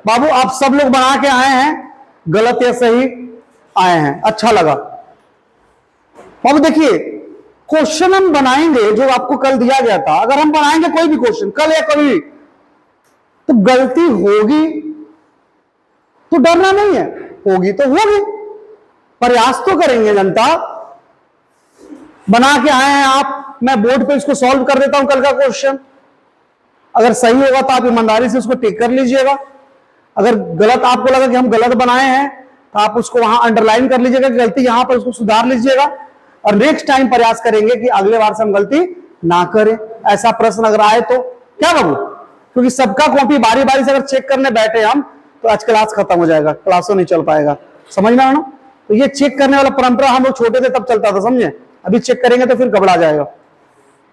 बाबू आप सब लोग बना के आए हैं, गलत या सही आए हैं, अच्छा लगा। बाबू देखिए, क्वेश्चन हम बनाएंगे जो आपको कल दिया गया था, अगर हम बनाएंगे कोई भी क्वेश्चन कल या कभी, तो गलती होगी तो डरना नहीं है, होगी तो होगी, प्रयास तो करेंगे जनता। बना के आए हैं आप, मैं बोर्ड पे इसको सॉल्व कर देता हूं कल का क्वेश्चन, अगर सही होगा तो आप ईमानदारी से उसको टिक कर लीजिएगा, अगर गलत आपको लगा कि हम गलत बनाए हैं तो आप उसको वहां अंडरलाइन कर लीजिएगा कि गलती यहां पर, उसको सुधार लीजिएगा और नेक्स्ट टाइम प्रयास करेंगे कि अगले बार से हम गलती ना करें। ऐसा प्रश्न अगर आए तो क्या बाबू, क्योंकि सबका कॉपी बारी बारी से अगर चेक करने बैठे हम तो आज क्लास खत्म हो जाएगा, क्लासों नहीं चल पाएगा, समझ में आना। तो ये चेक करने वाला परंपरा हम लोग छोटे थे तब चलता था, समझे, अभी चेक करेंगे तो फिर घबरा जाएगा।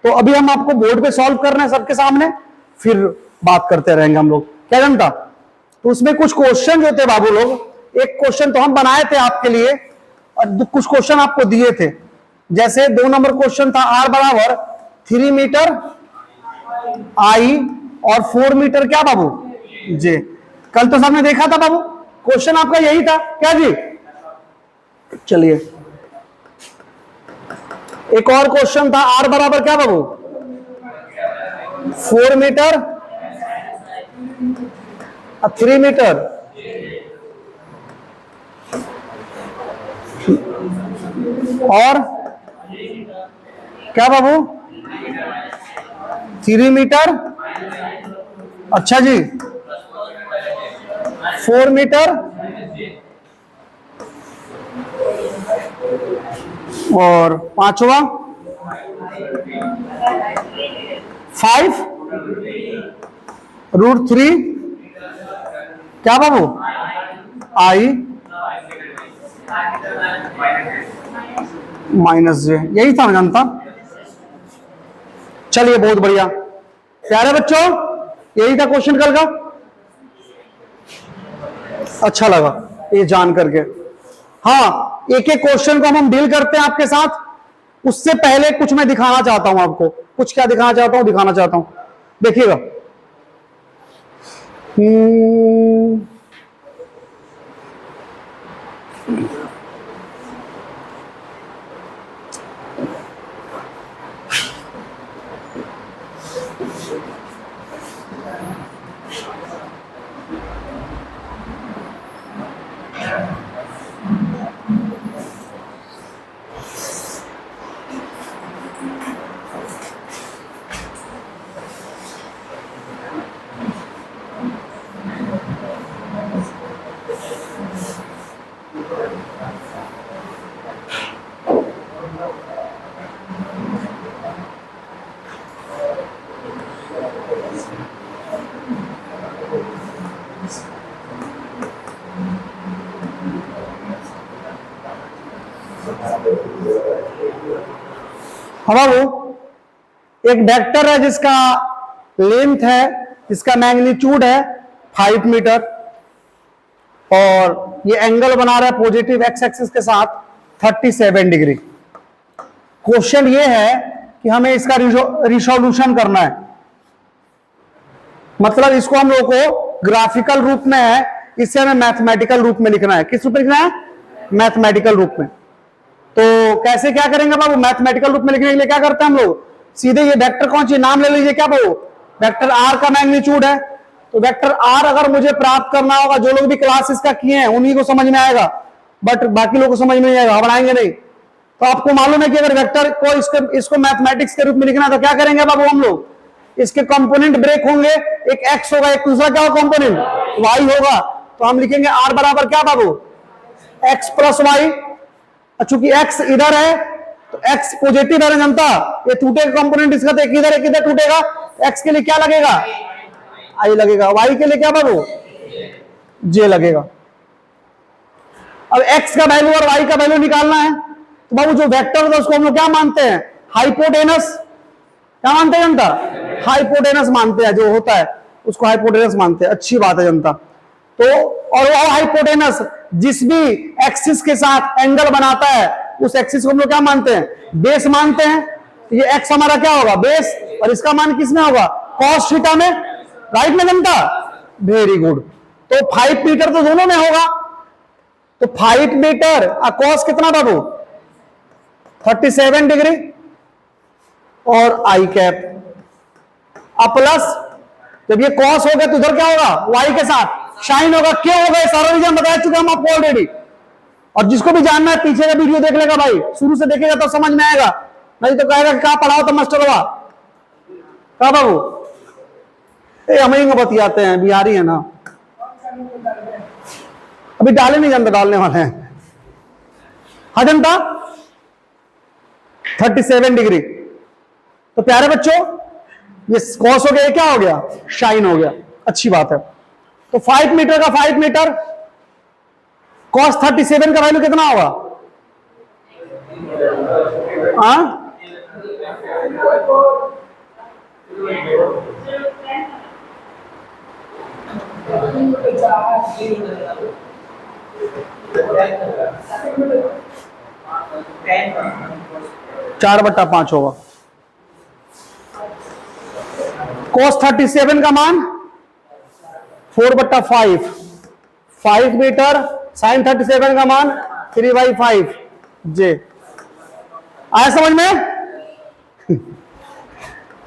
तो अभी हम आपको बोर्ड पे सॉल्व कर रहे हैं सबके सामने, फिर बात करते रहेंगे हम लोग, क्या जनता। तो उसमें कुछ क्वेश्चन जो थे बाबू लोग, एक क्वेश्चन तो हम बनाए थे आपके लिए और कुछ क्वेश्चन आपको दिए थे, जैसे 2 नंबर क्वेश्चन था R बराबर 3 मीटर I और 4 मीटर क्या बाबू J। कल तो सबने देखा था बाबू, क्वेश्चन आपका यही था क्या जी। चलिए एक और क्वेश्चन था R बराबर क्या बाबू 4 मीटर 3 मीटर और क्या बाबू 3 मीटर, अच्छा जी 4 मीटर और पांचवा 5√3 क्या बाबू I -J, यही था जानता। चलिए बहुत बढ़िया प्यारे बच्चों, यही था क्वेश्चन कल का, अच्छा लगा ये जान करके। हाँ, एक एक क्वेश्चन को हम डील करते हैं आपके साथ, उससे पहले कुछ मैं दिखाना चाहता हूं आपको, कुछ क्या दिखाना चाहता हूं, देखिएगा। हमारो एक वेक्टर है जिसका लेंथ है, जिसका मैग्नीट्यूड है 5 मीटर और ये एंगल बना रहा है पॉजिटिव एक्स एक्सिस के साथ 37 डिग्री। क्वेश्चन ये है कि हमें इसका रिसोल्यूशन करना है, मतलब इसको हम लोग को ग्राफिकल रूप में है, इसे हमें मैथमेटिकल रूप में लिखना है। किस रूप में लिखना है? मैथमेटिकल रूप में। तो कैसे क्या करेंगे बाबू, मैथमेटिकल रूप में लिखने के लिए क्या करते हैं हम लोग, सीधे ये वेक्टर कौन सी नाम ले लीजिए, क्या बाबू वेक्टर आर का मैग्नीट्यूड है। तो वेक्टर आर अगर मुझे प्राप्त करना होगा, जो लोग भी क्लास इसका किए हैं उन्हीं को समझ में आएगा, बट बाकी लोगों को समझ में नहीं आएगा, बनाएंगे नहीं। तो आपको मालूम है कि अगर वेक्टर को इसको मैथमेटिक्स के रूप में लिखना है तो क्या करेंगे बाबू हम लोग, इसके कंपोनेंट ब्रेक होंगे, एक एक्स होगा, एक दूसरा क्या होगा कंपोनेंट वाई होगा। तो हम लिखेंगे आर बराबर क्या बाबू एक्स प्लस वाई। चूंकि एक्स इधर है तो एक्स पॉजिटिव है जनता, ये टूटेगा कंपोनेंट इसका, तो एक इधर टूटेगा, एक्स के लिए क्या लगेगा आई लगेगा, वाई के लिए क्या बाबू जे लगेगा। अब एक्स का वैल्यू और वाई का वैल्यू निकालना है, तो बाबू जो वेक्टर होता है उसको हम लोग क्या मानते हैं, हाइपोटेनस। क्या मानते हैं जनता, हाइपोटेनस मानते हैं, जो होता है उसको हाइपोटेनस मानते हैं। अच्छी बात है जनता। तो और वो हाइपोटेनस जिस भी एक्सिस के साथ एंगल बनाता है उस एक्सिस को हम लोग क्या मानते हैं, बेस मानते हैं। तो ये एक्स हमारा क्या होगा बेस, और इसका मान किसमें होगा कॉस थीटा में, राइट में जनता, वेरी गुड। तो 5 मीटर तो दोनों में होगा, तो 5 मीटर कॉस कितना बाबू 37 डिग्री और आई कैप प्लस जब ये कॉस हो गया तो उधर क्या होगा वाई के साथ शाइन होगा। क्यों होगा सारा रीजन बता चुके हम आपको ऑलरेडी। और जिसको भी जानना है पीछे का वीडियो देख लेगा भाई, शुरू से देखेगा तो समझ में आएगा, नहीं तो कहेगा क्या पढ़ाओ तो मास्टर हुआ क्या बाबू। हम ही बतियाते हैं, बिहारी है ना, अभी डाले नहीं जानते, डालने वाले हैं। हाँ जनता 37 डिग्री। तो प्यारे बच्चों ये कॉस हो गया, क्या हो गया शाइन हो गया, अच्छी बात है। तो 5 मीटर का 5 मीटर कॉस 37 का वैल्यू कितना होगा? हाँ 4/5 होगा। cos 37 का मान 4/5, 5 मीटर sin 37 का मान 3/5 जे। आया समझ में?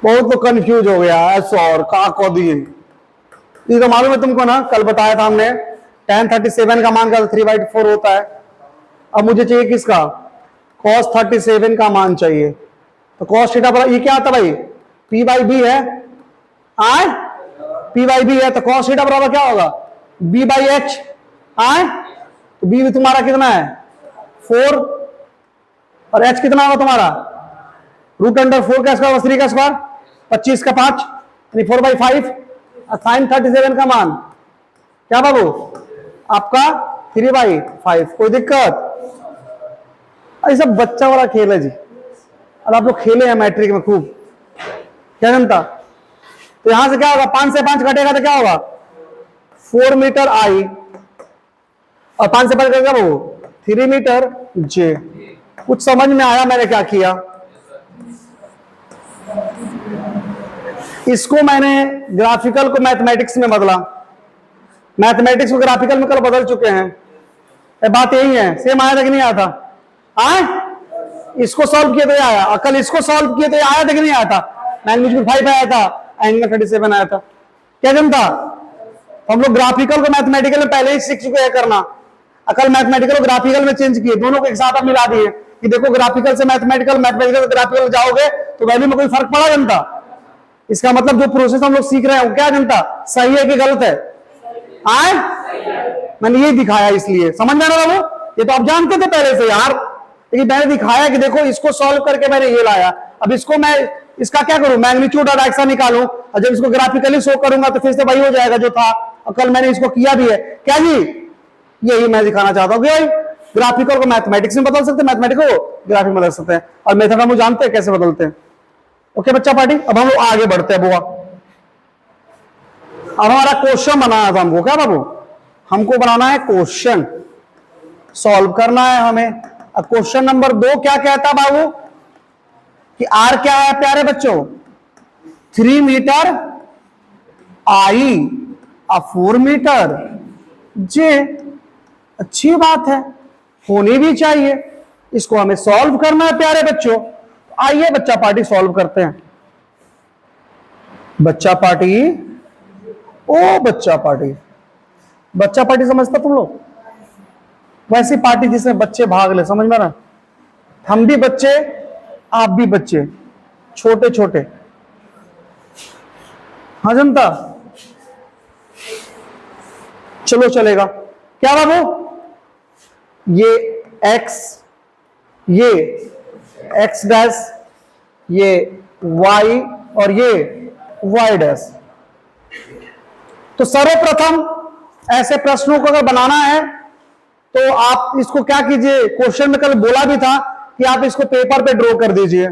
बहुत तो कंफ्यूज हो गया ऐसा और का को दिए। ये तो मालूम है तुमको ना, कल बताया था हमने tan 37 का मान का 3/4 होता है। अब मुझे चाहिए किसका cos 37 का मान चाहिए। तो cos थीटा पर ये क्या आता भाई p/b है, आए p/b है, तो cos थीटा बराबर क्या होगा b/h। आए तो b भी तुम्हारा कितना है 4 और h कितना होगा तुम्हारा √4 का स्क्वायर 3 का स्क्वायर 25 का 5 यानी 4/5। sin 37 का मान क्या बाबू आपका 3/5। कोई दिक्कत? ऐसा बच्चा वाला खेल है जी, और आप लोग खेले हैं मैट्रिक में खूब, क्या जनता। तो यहां से क्या होगा 5 से 5 घटेगा तो क्या होगा 4 मीटर आई और 5 से 5 घटेगा वो 3 मीटर जे। कुछ समझ में आया मैंने क्या किया? इसको मैंने ग्राफिकल को मैथमेटिक्स में बदला, मैथमेटिक्स को ग्राफिकल में कल बदल चुके हैं। बात यही है, सेम आया था कि नहीं आया था? इसको सॉल्व किया तो ये आया, और कल इसको सॉल्व किया तो ये आया था कि नहीं आया था? मैग्नीट्यूड 5 आया था, एंगल 37 आया था। क्या जनता? हम लोग ग्राफिकल को मैथमेटिकल में पहले ही सीख चुके हैं करना, कल मैथमेटिकल को ग्राफिकल में चेंज किए, दोनों को एक साथ मिला दिए कि देखो ग्राफिकल से मैथमेटिकल, मैथमेटिकल से ग्राफिकल जाओगे तो वैल्यू में कोई फर्क पड़ा जनता? इसका मतलब जो प्रोसेस हम लोग सीख रहे हैं वो क्या जनता सही है कि गलत है? आए मैंने ये दिखाया इसलिए, समझ में आ रहा बाबू? ये तो आप जानते थे पहले से यार, लेकिन मैंने दिखाया कि देखो इसको सॉल्व करके मैंने ये लाया। अब इसको मैं इसका क्या करूं मैग्नीट्यूड और डायरेक्शन निकालूं, और जब इसको ग्राफिकली शो करूंगा तो फिर से वही हो जाएगा जो था, और कल मैंने इसको किया भी है। क्या जी? यही मैं दिखाना चाहता हूं कि भाई ग्राफिकल को मैथमेटिक्स में बदल सकते हैं, मैथमेटिक्स को ग्राफिक में बदल सकते हैं, और मेथड हम लोग जानते हैं कैसे बदलते हैं। ओके बच्चा पार्टी, अब हम लोग आगे बढ़ते हैं बुआ। अब हमारा क्वेश्चन बनाना था हमको, क्या बाबू हमको बनाना है क्वेश्चन, सॉल्व करना है हमें। अब क्वेश्चन नंबर 2 क्या कहता बाबू कि आर क्या है प्यारे बच्चों 3 मीटर आई 4 मीटर जे। अच्छी बात है, होनी भी चाहिए। इसको हमें सॉल्व करना है प्यारे बच्चों। आइए बच्चा पार्टी सॉल्व करते हैं। बच्चा पार्टी, ओ बच्चा पार्टी, बच्चा पार्टी समझता तुम लोग? वैसी पार्टी जिसमें बच्चे भाग ले, समझ में ना? हम भी बच्चे आप भी बच्चे, छोटे छोटे। हाँ जनता चलो चलेगा। क्या बाबू ये x, ये x डैश, ये y और ये y डैश। तो सर्वप्रथम ऐसे प्रश्नों को अगर बनाना है तो आप इसको क्या कीजिए, क्वेश्चन में कल बोला भी था कि आप इसको पेपर पे ड्रॉ कर दीजिए,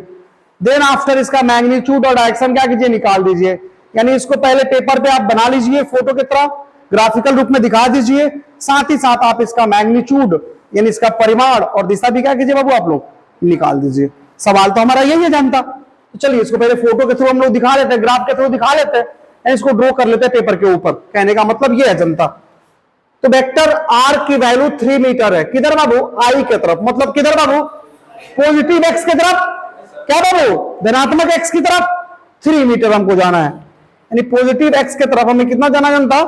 देन आफ्टर इसका मैग्नीट्यूड और डायरेक्शन क्या कीजिए निकाल दीजिए। यानी इसको पहले पेपर पे आप बना लीजिए, फोटो की तरह ग्राफिकल रूप में दिखा दीजिए, साथ ही साथ आप इसका मैग्नीट्यूड यानी इसका परिमाण और दिशा भी क्या कीजिए बाबू आप लोग निकाल दीजिए। सवाल तो हमारा यही है जानता। तो चलिए इसको पहले फोटो के थ्रू हम लोग दिखा लेते हैं, ग्राफ के थ्रू दिखा लेते हैं, इसको ड्रॉ कर लेते हैं पेपर के ऊपर। कहने का मतलब ये है जनता, तो वेक्टर आर की वैल्यू 3 मीटर है। किधर बाबू? आई के तरफ, मतलब किधर बाबू? पॉजिटिव एक्स की तरफ। क्या बाबू? धनात्मक एक्स की तरफ 3 मीटर हमको जाना है, यानी पॉजिटिव एक्स की तरफ हमें कितना जाना है जनता?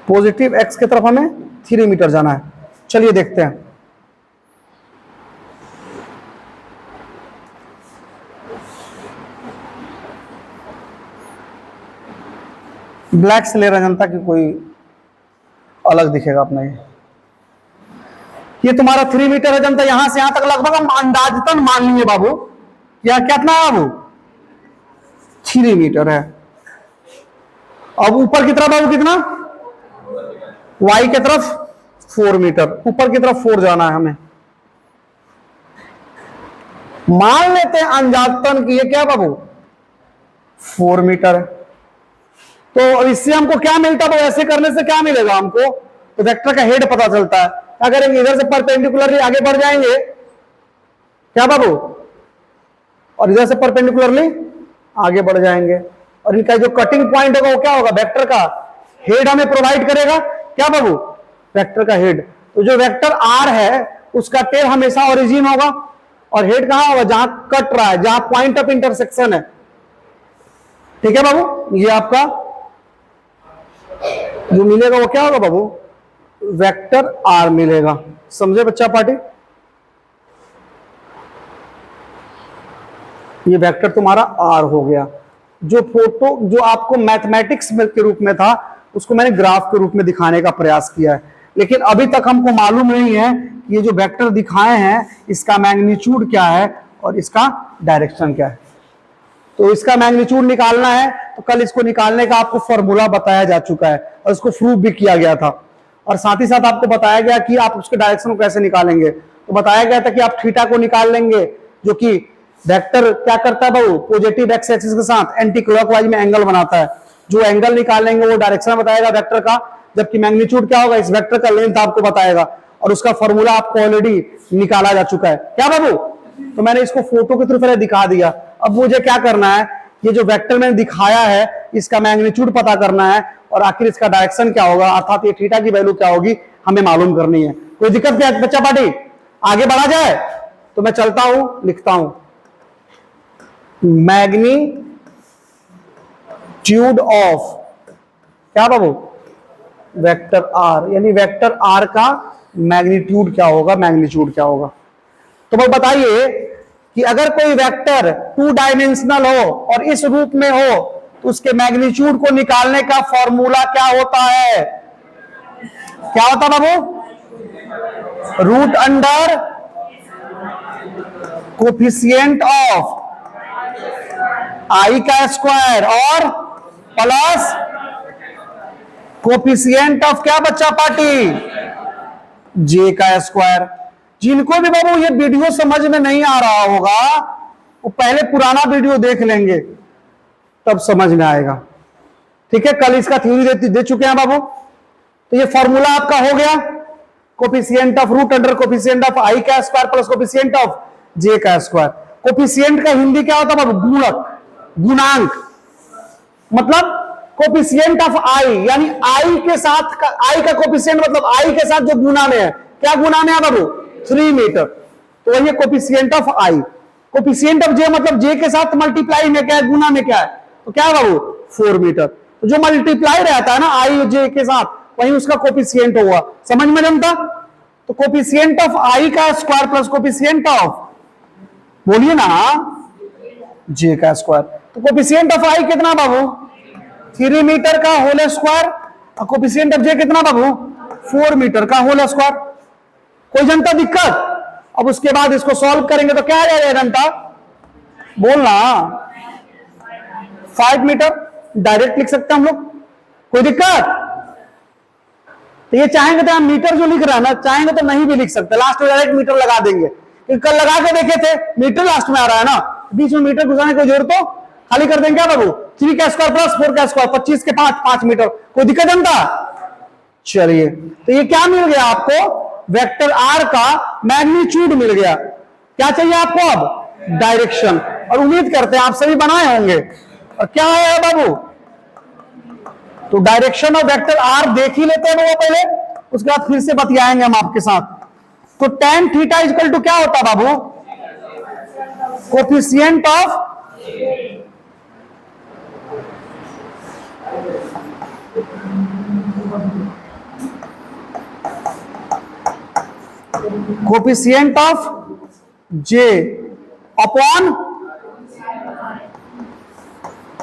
पॉजिटिव एक्स की तरफ हमें 3 मीटर जाना है। चलिए देखते हैं। ब्लैक से ले रहे जनता की कोई अलग दिखेगा अपना। ये तुम्हारा 3 मीटर है जनता, यहां से यहां तक लगभग हम अंदाजतन मान लेंगे बाबू। यह कितना है बाबू? 3 मीटर है। अब ऊपर की तरफ बाबू कितना? वाई की तरफ 4 मीटर, ऊपर की तरफ 4 जाना है हमें। मान लेते हैं अंदाजतन कि ये क्या बाबू? 4 मीटर है। तो इससे हमको क्या मिलता है? ऐसे करने से क्या मिलेगा हमको? तो वेक्टर का हेड पता चलता है। क्या करेंगे? इधर से परपेंडिकुलरली आगे बढ़ जाएंगे, क्या बाबू? और इधर से परपेंडिकुलरली आगे बढ़ जाएंगे, और इनका जो कटिंग पॉइंट होगा वो क्या होगा? वेक्टर का हेड हमें प्रोवाइड करेगा। क्या बाबू? वेक्टर का हेड। तो जो वेक्टर आर है उसका टेल हमेशा ओरिजिन होगा, और हेड कहां होगा? जहां कट रहा है, जहां पॉइंट ऑफ इंटरसेक्शन है। ठीक है बाबू? ये आपका जो मिलेगा वो क्या होगा बाबू? वेक्टर आर मिलेगा। समझे बच्चा पार्टी? ये वेक्टर तुम्हारा आर हो गया। जो फोटो जो आपको मैथमेटिक्स के रूप में था उसको मैंने ग्राफ के रूप में दिखाने का प्रयास किया है, लेकिन अभी तक हमको मालूम नहीं है कि ये जो वेक्टर दिखाए हैं इसका मैग्नीट्यूड क्या है और इसका डायरेक्शन क्या है। तो इसका मैग्नीट्यूड निकालना है तो कल इसको निकालने का आपको फॉर्मूला बताया जा चुका है और इसको प्रूव भी किया गया था, और साथ ही साथ आपको बताया गया कि आप उसके डायरेक्शन को कैसे निकालेंगे। तो बताया गया था कि आप थीटा को निकाल लेंगे, जो कि वेक्टर क्या करता है बाबू? पॉजिटिव एक्स एक्सिस के साथ एंटी क्लॉकवाइज में एंगल बनाता है। जो एंगल निकालेंगे वो डायरेक्शन बताएगा वेक्टर का, जबकि मैग्नीट्यूड क्या होगा? इस वेक्टर का लेंथ आपको बताएगा, और उसका फॉर्मूला आपको ऑलरेडी निकाला जा चुका है। क्या बाबू? तो मैंने इसको फोटो के थ्रू पहले दिखा दिया। अब मुझे क्या करना है? ये जो वेक्टर मैंने दिखाया है इसका मैग्नीट्यूड पता करना है, और आखिर इसका डायरेक्शन क्या होगा, अर्थात ये थीटा की वैल्यू क्या होगी हमें मालूम करनी है। कोई दिक्कत क्या बच्चा पार्टी? आगे बढ़ा जाए तो मैं चलता हूं, लिखता हूं मैग्नीट्यूड ऑफ क्या बाबू? वेक्टर आर, यानी वेक्टर आर का मैग्नीट्यूड क्या होगा, मैग्नीट्यूड क्या होगा। तो भाई बताइए कि अगर कोई वेक्टर 2 डायमेंशनल हो और इस रूप में हो तो उसके मैग्नीट्यूड को निकालने का फॉर्मूला क्या होता है? क्या होता बाबू? Root under coefficient of i का स्क्वायर और प्लस कोफिशिएंट ऑफ क्या बच्चा पार्टी? जे का स्क्वायर। जिनको भी बाबू ये वीडियो समझ में नहीं आ रहा होगा वो पहले पुराना वीडियो देख लेंगे, तब समझ में आएगा। ठीक है? कल इसका थ्योरी दे चुके हैं बाबू। तो ये फॉर्मूला आपका हो गया, coefficient of root under coefficient of i का square plus coefficient of j का स्क्वायर। कोफिशिएंट का हिंदी क्या होता है बाबू? गुणक, गुणांक। मतलब कोफिशिएंट ऑफ आई, यानी आई के साथ आई का कोफिशिएंट मतलब आई के साथ जो गुना में है। क्या गुना में है बाबू? 3 मीटर। तो वही coefficient of i. Coefficient of j मतलब जे के साथ मल्टीप्लाई में क्या है, गुना में क्या है, तो क्या है बाबू? 4 मीटर। तो जो मल्टीप्लाई रहता है ना आई जे के साथ, वही उसका कोफिशिएंट होगा। समझ में जनता? तो कोफिशिएंट ऑफ आई का स्क्वायर प्लस कोफिशिएंट ऑफ, बोलिए ना, जे का स्क्वायर। तो कोफिशिएंट ऑफ आई कितना बाबू? 3 मीटर का होल स्क्वायर, और कोफिशिएंट ऑफ जे कितना बाबू? 4 मीटर का होल स्क्वायर। कोई जनता दिक्कत? अब उसके बाद इसको सॉल्व करेंगे तो क्या आ जाएगा जनता? बोलना 5 मीटर डायरेक्ट लिख सकते हैं हम लोग। कोई दिक्कत? तो ये चाहेंगे तो हम मीटर जो लिख रहा है ना, चाहेंगे तो नहीं भी लिख सकते, लास्ट में डायरेक्ट मीटर लगा देंगे। कल लगा के देखे थे मीटर लास्ट में आ रहा है ना, बीच में मीटर घुसाने की जरूरत तो खाली कर देंगे। क्या बाबू? 3 का स्क्वायर प्लस 4 का स्क्वायर, 25 के 5 मीटर। कोई दिक्कत जनता? चलिए, तो ये क्या मिल गया आपको? वेक्टर आर का मैग्नीट्यूड मिल गया। क्या चाहिए आपको अब? डायरेक्शन। और उम्मीद करते हैं आप सभी बनाए होंगे। और क्या है बाबू? तो डायरेक्शन ऑफ वेक्टर आर देख ही लेते हैं वो पहले, उसके बाद फिर से बतियाएंगे हम आपके साथ। तो tan थीटा इक्वल टू क्या होता है बाबू? Coefficient of coefficient of j upon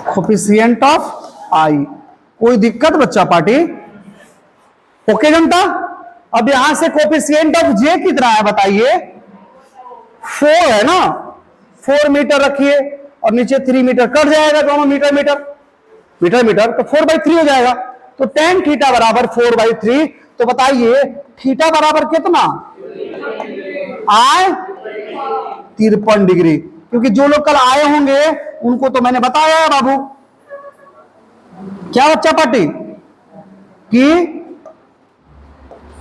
coefficient of i. कोई दिक्कत बच्चा पार्टी? ओके जनता। अब यहां से कोफिशिएंट ऑफ जे कितना है बताइए? 4 है ना, 4 मीटर रखिए और नीचे 3 मीटर, कट जाएगा दोनों मीटर मीटर मीटर मीटर, तो 4/3 हो जाएगा। तो tan थीटा बराबर 4/3। तो बताइए थीटा बराबर कितना? आय 53 डिग्री। क्योंकि जो लोग कल आए होंगे उनको तो मैंने बताया है बाबू, क्या बच्चा पार्टी, कि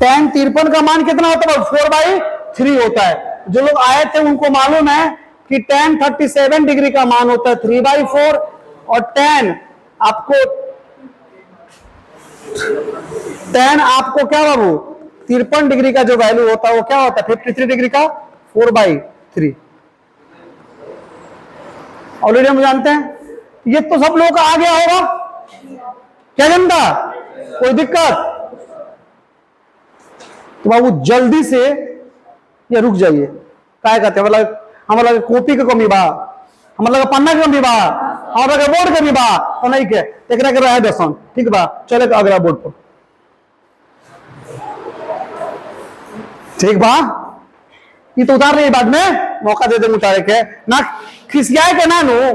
tan 53 का मान कितना होता है? 4/3 होता है। जो लोग आए थे उनको मालूम है कि tan 37 डिग्री का मान होता है 3/4, और tan आपको क्या बाबू 53 डिग्री का जो वैल्यू होता है वो क्या होता है? 53 डिग्री का 4/3। ऑलरेडी हम जानते हैं। ये तो सब लोगों का आ गया होगा, क्या जनता? कोई दिक्कत? तो बाबू जल्दी से ये रुक जाइए। क्या कहते हैं, मतलब हमारा कॉपी की कमी बा, हमारा पन्ना की कमी बा, हमारा बोर्ड कमी बा, तो नहीं के एक रहे दसन, ठीक बा? चले अगला बोर्ड पर, ठीक बा? ये तो उतार रही बाद में मौका दे दे उतारे के ना, खिसियाए के नानू। ए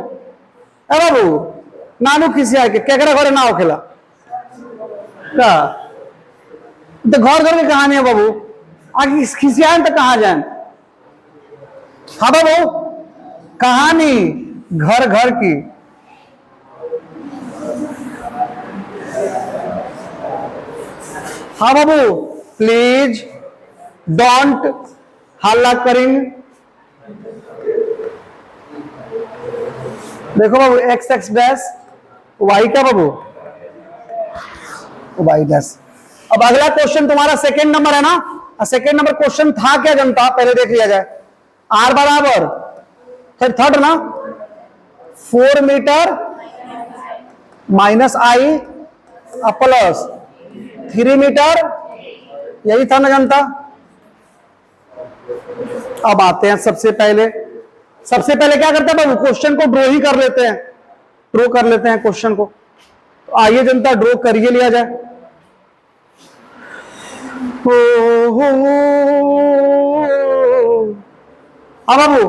बाबू नानू खिसियाए के केकरा घरे ना होखेला का? तो घर घर की कहानी है बाबू, आगे खिसियाए तो कहां जाए? हाँ बाबू, कहानी घर घर की। हाँ बाबू, प्लीज डोंट हल्ला करिंग। देखो बाबू एक्स एक्स डैश वाई का बाबू वाई डैश। अब अगला क्वेश्चन तुम्हारा सेकंड नंबर है ना, सेकंड नंबर क्वेश्चन था क्या जनता? पहले देख लिया जाए। आर बराबर फिर थर्ड ना 4 मीटर माइनस आई प्लस 3 मीटर, यही था ना जनता? अब आते हैं सबसे पहले क्या करते हैं बाबू? क्वेश्चन को ड्रॉ ही कर लेते हैं, ड्रॉ कर लेते हैं क्वेश्चन को। तो आइए जनता ड्रॉ करिए लिया जाए। अब बाबू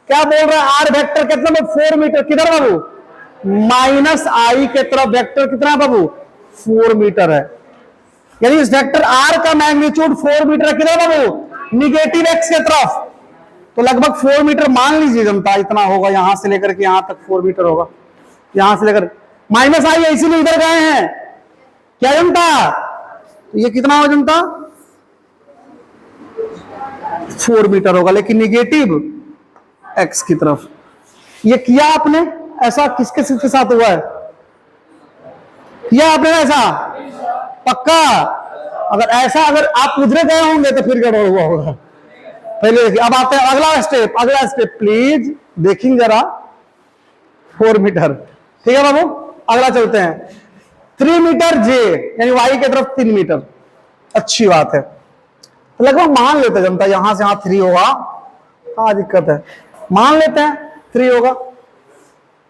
क्या बोल रहा है? आर वेक्टर कितना? 4 मीटर। किधर बाबू? माइनस आई के तरफ वेक्टर कितना है बाबू? 4 मीटर है। यानी इस वेक्टर आर का मैग्नीट्यूड 4 मीटर किधर बाबू? निगेटिव एक्स के तरफ। तो लगभग 4 मीटर मान लीजिए जनता, इतना होगा, यहां से लेकर के यहां तक 4 मीटर होगा, यहां से लेकर माइनस आई है इसीलिए इधर गए हैं, क्या जनता? तो ये कितना होगा जनता? 4 मीटर होगा, लेकिन निगेटिव एक्स की तरफ। ये किया आपने ऐसा? किसके साथ हुआ है? किया आपने ऐसा? पक्का? अगर ऐसा अगर आप उधरे गए होंगे तो फिर गड़बड़ हुआ होगा। पहले देखिए। अब आते हैं अगला स्टेप प्लीज देखिए जरा। 4 मीटर, ठीक है बाबू? अगला चलते हैं। 3 मीटर जे, यानी वाई की तरफ 3 मीटर। अच्छी बात है। तो लगभग मान लेते हैं जनता, यहां से यहां 3 होगा, क्या दिक्कत है? मान लेते हैं 3 होगा।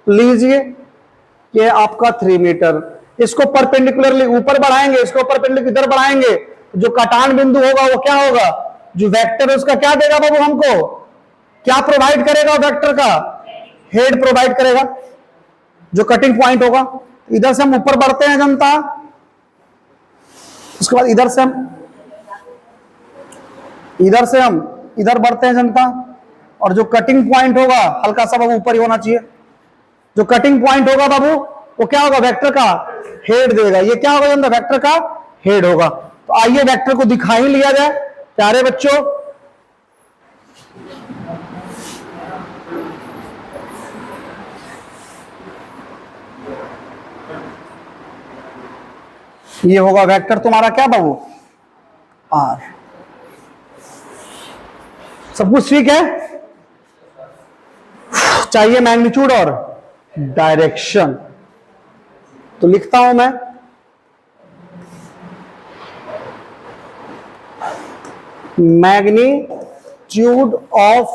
लीजिए ये आपका 3 मीटर, इसको परपेंडिकुलरली ऊपर बढ़ाएंगे, इसको परपेंडिकुलर इधर बढ़ाएंगे, जो कटान बिंदु होगा वो क्या होगा? जो वेक्टर है उसका क्या देगा बाबू? हमको क्या प्रोवाइड करेगा? वेक्टर का हेड प्रोवाइड करेगा, जो कटिंग पॉइंट होगा। इधर से हम ऊपर बढ़ते हैं जनता, उसके बाद इधर से हम इधर बढ़ते हैं जनता, और जो कटिंग पॉइंट होगा हल्का सा बाबू ऊपर ही होना चाहिए। जो कटिंग पॉइंट होगा बाबू वो क्या होगा? वेक्टर का हेड देगा। ये क्या होगा जनता? वेक्टर का हेड होगा। तो आइए वेक्टर को दिखा ही लिया जाए प्यारे बच्चों। ये होगा वेक्टर तुम्हारा क्या बाबू, आर। सब कुछ ठीक है? चाहिए मैग्नीट्यूड और डायरेक्शन, तो लिखता हूं मैं मैग्नीट्यूड ऑफ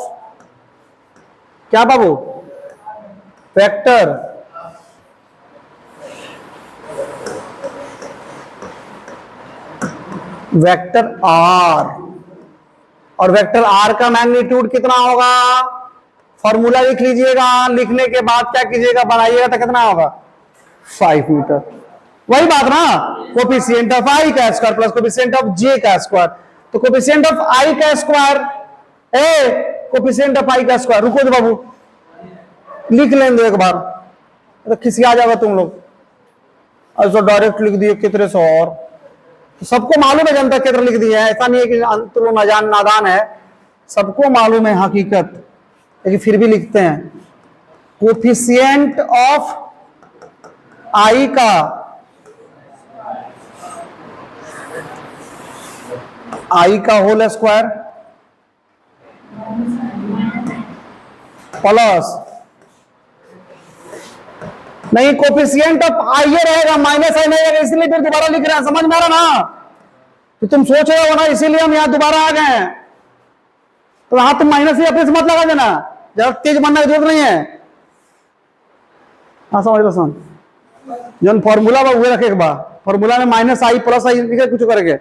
क्या बाबू, वेक्टर वेक्टर आर। और वेक्टर आर का मैग्नीट्यूड कितना होगा, फॉर्मूला लिख लीजिएगा, लिखने के बाद क्या कीजिएगा, बनाइएगा, तो कितना होगा 5 मीटर। वही बात ना, कोफिशिएंट ऑफ आई का square plus coefficient of j का स्क्वायर। तो कोफिशिएंट ऑफ आई का स्क्वायर कोफिशिएंट ऑफ आई का स्क्वायर, रुको बाबू लिख लें दो एक बार, तो किसी आ जाएगा तुम लोग। ऐसा डायरेक्ट लिख दिए कितने सौ, और तो सबको मालूम है जनता कितने लिख दिया है, ऐसा नहीं है कि अंतरो नादान है, सबको मालूम है हकीकत, लेकिन फिर भी लिखते हैं कोफिशिएंट ऑफ आई का होल स्क्वायर प्लस, नहीं कोफिशिएंट ऑफ आई ये रहेगा, माइनस आई नहीं रहेगा, इसलिए फिर दोबारा लिख रहे हैं, समझ में आ रहा ना? तो तुम सोच रहे हो ना, इसीलिए हम यहां दोबारा आ गए हैं। तो यहां तुम माइनस ही अपने से मत लगा देना, ज्यादा तेज बनने की जरूरत नहीं है। हाँ समझ लो, समझ जन फॉर्मूला हुए रखे एक बार, फॉर्मूला में माइनस आई प्लस आई लिखे कुछ करके,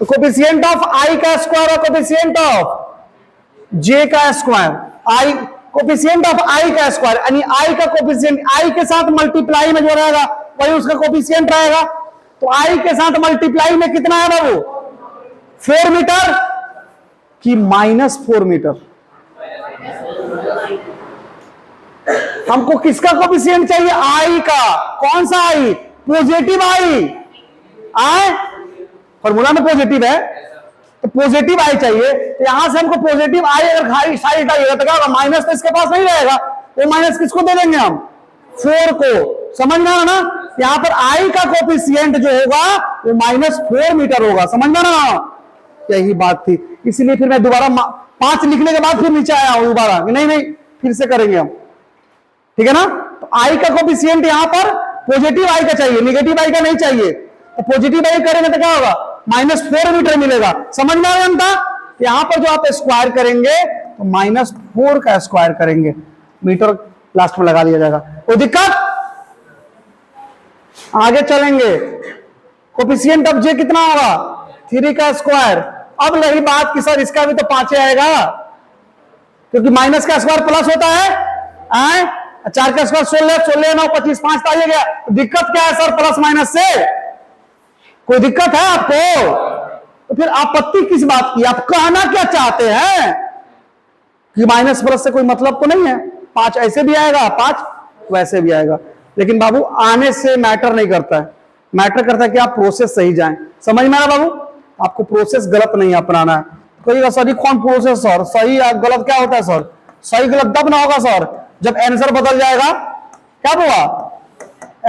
तो कोफिशिएंट ऑफ आई का स्क्वायर और कोफिशिएंट ऑफ जे का square, I coefficient of i का स्क्वायर यानी आई का कोफिशिएंट, आई के साथ मल्टीप्लाई में जो रहेगा वही उसका कोफिशिएंट रहेगा। तो आई के साथ मल्टीप्लाई में कितना है बाबू, 4 मीटर कि -4 मीटर? हमको किसका कोफिशिएंट चाहिए, आई का। कौन सा आई, पॉजिटिव आई। फॉर्मूला में पॉजिटिव है तो पॉजिटिव आई चाहिए, तो यहां से हमको पॉजिटिव आई अगर खाई साइड आएगा तो क्या होगा, माइनस तो इसके पास नहीं रहेगा, तो माइनस किसको दे देंगे हम, 4 को। समझ में आ ना, यहां पर आई का कोफिशिएंट जो होगा वो -4 मीटर होगा, समझ में ना? यही बात थी, इसीलिए फिर मैं दोबारा 5 लिखने के बाद फिर नीचे आया हूं दोबारा, नहीं फिर से करेंगे हम, ठीक है ना? तो आई का कोफिशिएंट यहां पर पॉजिटिव आई का चाहिए, नेगेटिव आई का नहीं चाहिए। तो पॉजिटिव आई करेंगे तो क्या होगा, -4 मीटर मिलेगा। समझ में आ रहा था? यहां पर जो आप स्क्वायर करेंगे तो -4 का स्क्वायर करेंगे, मीटर लास्ट में लगा दिया जाएगा। कोई दिक्कत? आगे चलेंगे, कोफिशिएंट ऑफ जे कितना होगा, 3 का स्क्वायर। अब रही बात कि सर इसका भी तो 5 आएगा, क्योंकि माइनस का स्क्वायर प्लस होता है, 4 का स्क्वायर 16, 16 9 25, 5 तो आ गया। दिक्कत क्या है सर प्लस माइनस से, कोई दिक्कत है आपको? तो फिर आपत्ति किस बात की, आप कहना क्या चाहते हैं कि माइनस प्लस से कोई मतलब तो नहीं है, 5 ऐसे भी आएगा 5 वैसे भी आएगा। लेकिन बाबू आने से मैटर नहीं करता है, मैटर करता है कि आप प्रोसेस सही जाएं। समझ में आया बाबू? आपको प्रोसेस गलत नहीं अपनाना है। कहिएगा सर कौन प्रोसेस सर, सही गलत क्या होता है सर? सही गलत तब ना होगा सर जब आंसर बदल जाएगा। क्या हुआ,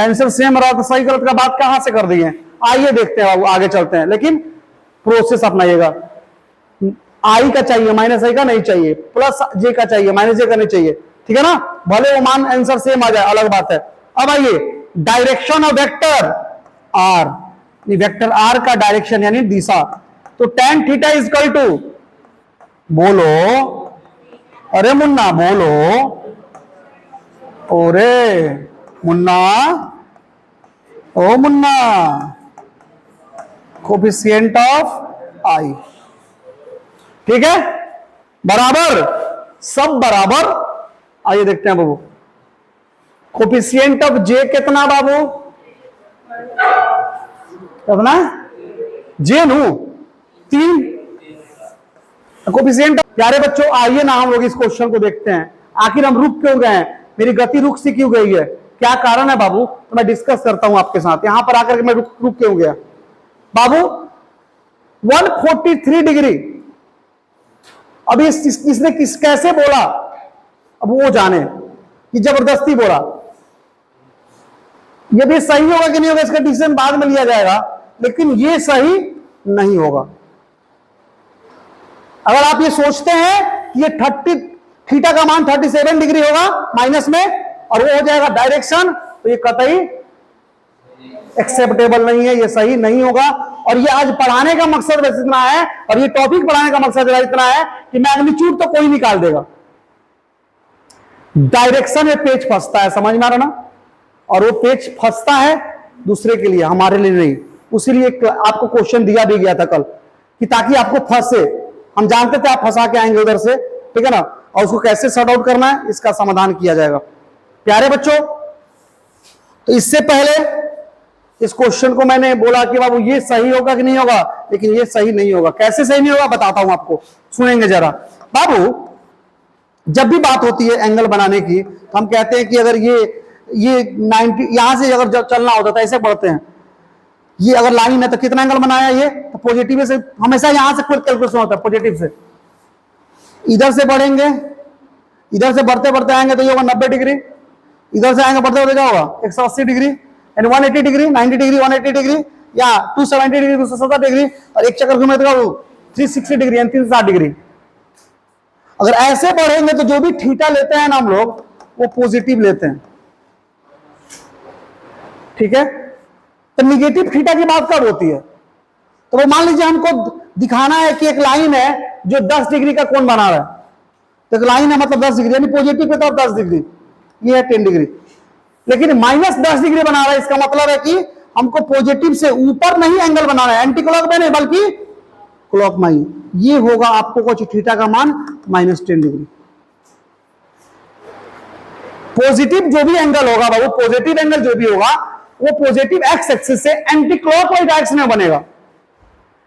आंसर सेम रहा तो सही गलत का बात कहां से कर दी है? आइए देखते हैं बाबू, आगे चलते हैं, लेकिन प्रोसेस अपनाइएगा। आई का चाहिए, माइनस आई का नहीं चाहिए, प्लस जे का चाहिए, माइनस जे का नहीं चाहिए, ठीक है ना? भले वो मान आंसर सेम आ जाए, अलग बात है। अब आइए direction of vector R, vector R का डायरेक्शन यानी दिशा। तो tan theta is equal to, बोलो अरे मुन्ना बोलो, ओरे मुन्ना, ओ मुन्ना, कोफिशिएंट ऑफ आई, ठीक है? बराबर, सब बराबर। आइए देखते हैं बाबू, कोफिशिएंट ऑफ जे कितना बाबू, कितना जे नू 3 कोफिशिएंट। प्यारे बच्चों आइए ना हम लोग इस क्वेश्चन को देखते हैं, आखिर हम रुक क्यों गए हैं, मेरी गति रुक सी क्यों गई है, क्या कारण है बाबू? तो मैं डिस्कस करता हूं आपके साथ। यहां पर आकर के मैं रुक क्यों गया बाबू? 143 डिग्री। अब इसने कैसे बोला, अब वो जाने कि जबरदस्ती बोला। ये भी सही होगा कि नहीं होगा इसका डिसीजन बाद में लिया जाएगा, लेकिन ये सही नहीं होगा। अगर आप ये सोचते हैं कि ये 30 थीटा का मान 37 डिग्री होगा माइनस में और वो हो जाएगा डायरेक्शन, तो ये कतई एक्सेप्टेबल नहीं है, ये सही नहीं होगा। और ये आज पढ़ाने का मकसद बस इतना है, और ये टॉपिक पढ़ाने का मकसद इतना है कि मैग्नीट्यूड तो कोई निकाल देगा, डायरेक्शन में पेच फंसता है, समझ में आ रहा ना। और वो पेच फंसता है दूसरे के लिए, हमारे लिए नहीं। उसीलिए आपको क्वेश्चन दिया भी गया था कल कि ताकि आपको फंसे, हम जानते थे आप फंसा के आएंगे उधर से, ठीक है ना, और उसको कैसे सॉर्ट आउट करना है इसका समाधान किया जाएगा। प्यारे बच्चों, तो इससे पहले इस क्वेश्चन को मैंने बोला कि बाबू ये सही होगा कि नहीं होगा, लेकिन ये सही नहीं होगा। कैसे सही नहीं होगा बताता हूं आपको, सुनेंगे जरा। बाबू जब भी बात होती है एंगल बनाने की, तो हम कहते हैं कि अगर ये 90 यहां से अगर चलना होता तो ऐसे बढ़ते हैं, ये अगर लाइन है तो कितना एंगल बनाया ये, तो पॉजिटिव से हमेशा यहां से कुछ कैलकुलेशन होता है, पॉजिटिव से इधर से बढ़ेंगे, इधर से बढ़ते बढ़ते आएंगे तो ये होगा 90 डिग्री, इधर से आएंगे बढ़ते बढ़ते क्या होगा 180 डिग्री, यानी 180 डिग्री, 90 डिग्री, 180 डिग्री, या 270 डिग्री, 270 डिग्री, और एक चक्कर घूमे तो 360 डिग्री, यानी 360 डिग्री। अगर ऐसे बढ़ेंगे तो जो भी थीटा लेते हैं ना हम लोग, वो पॉजिटिव लेते हैं, ठीक है। तो निगेटिव थीटा की बात कब होती है, तो वो मान लीजिए हमको दिखाना है कि एक लाइन है जो 10 डिग्री का कोण बना रहा है, तो एक लाइन है मतलब 10 डिग्री, यानी पॉजिटिव पे तो 10 डिग्री, ये है 10 डिग्री, लेकिन माइनस 10 डिग्री बना रहा है। इसका मतलब है कि हमको पॉजिटिव से ऊपर नहीं एंगल बनाना है, एंटी क्लॉक में नहीं बल्कि क्लॉक में। ये होगा आपको कुछ थीटा का मान -10 डिग्री। पॉजिटिव जो भी एंगल होगा वो पॉजिटिव एंगल जो भी होगा वो पॉजिटिव एक्स एक्सिस से एंटी क्लॉकवाइज डायरेक्शन में बनेगा।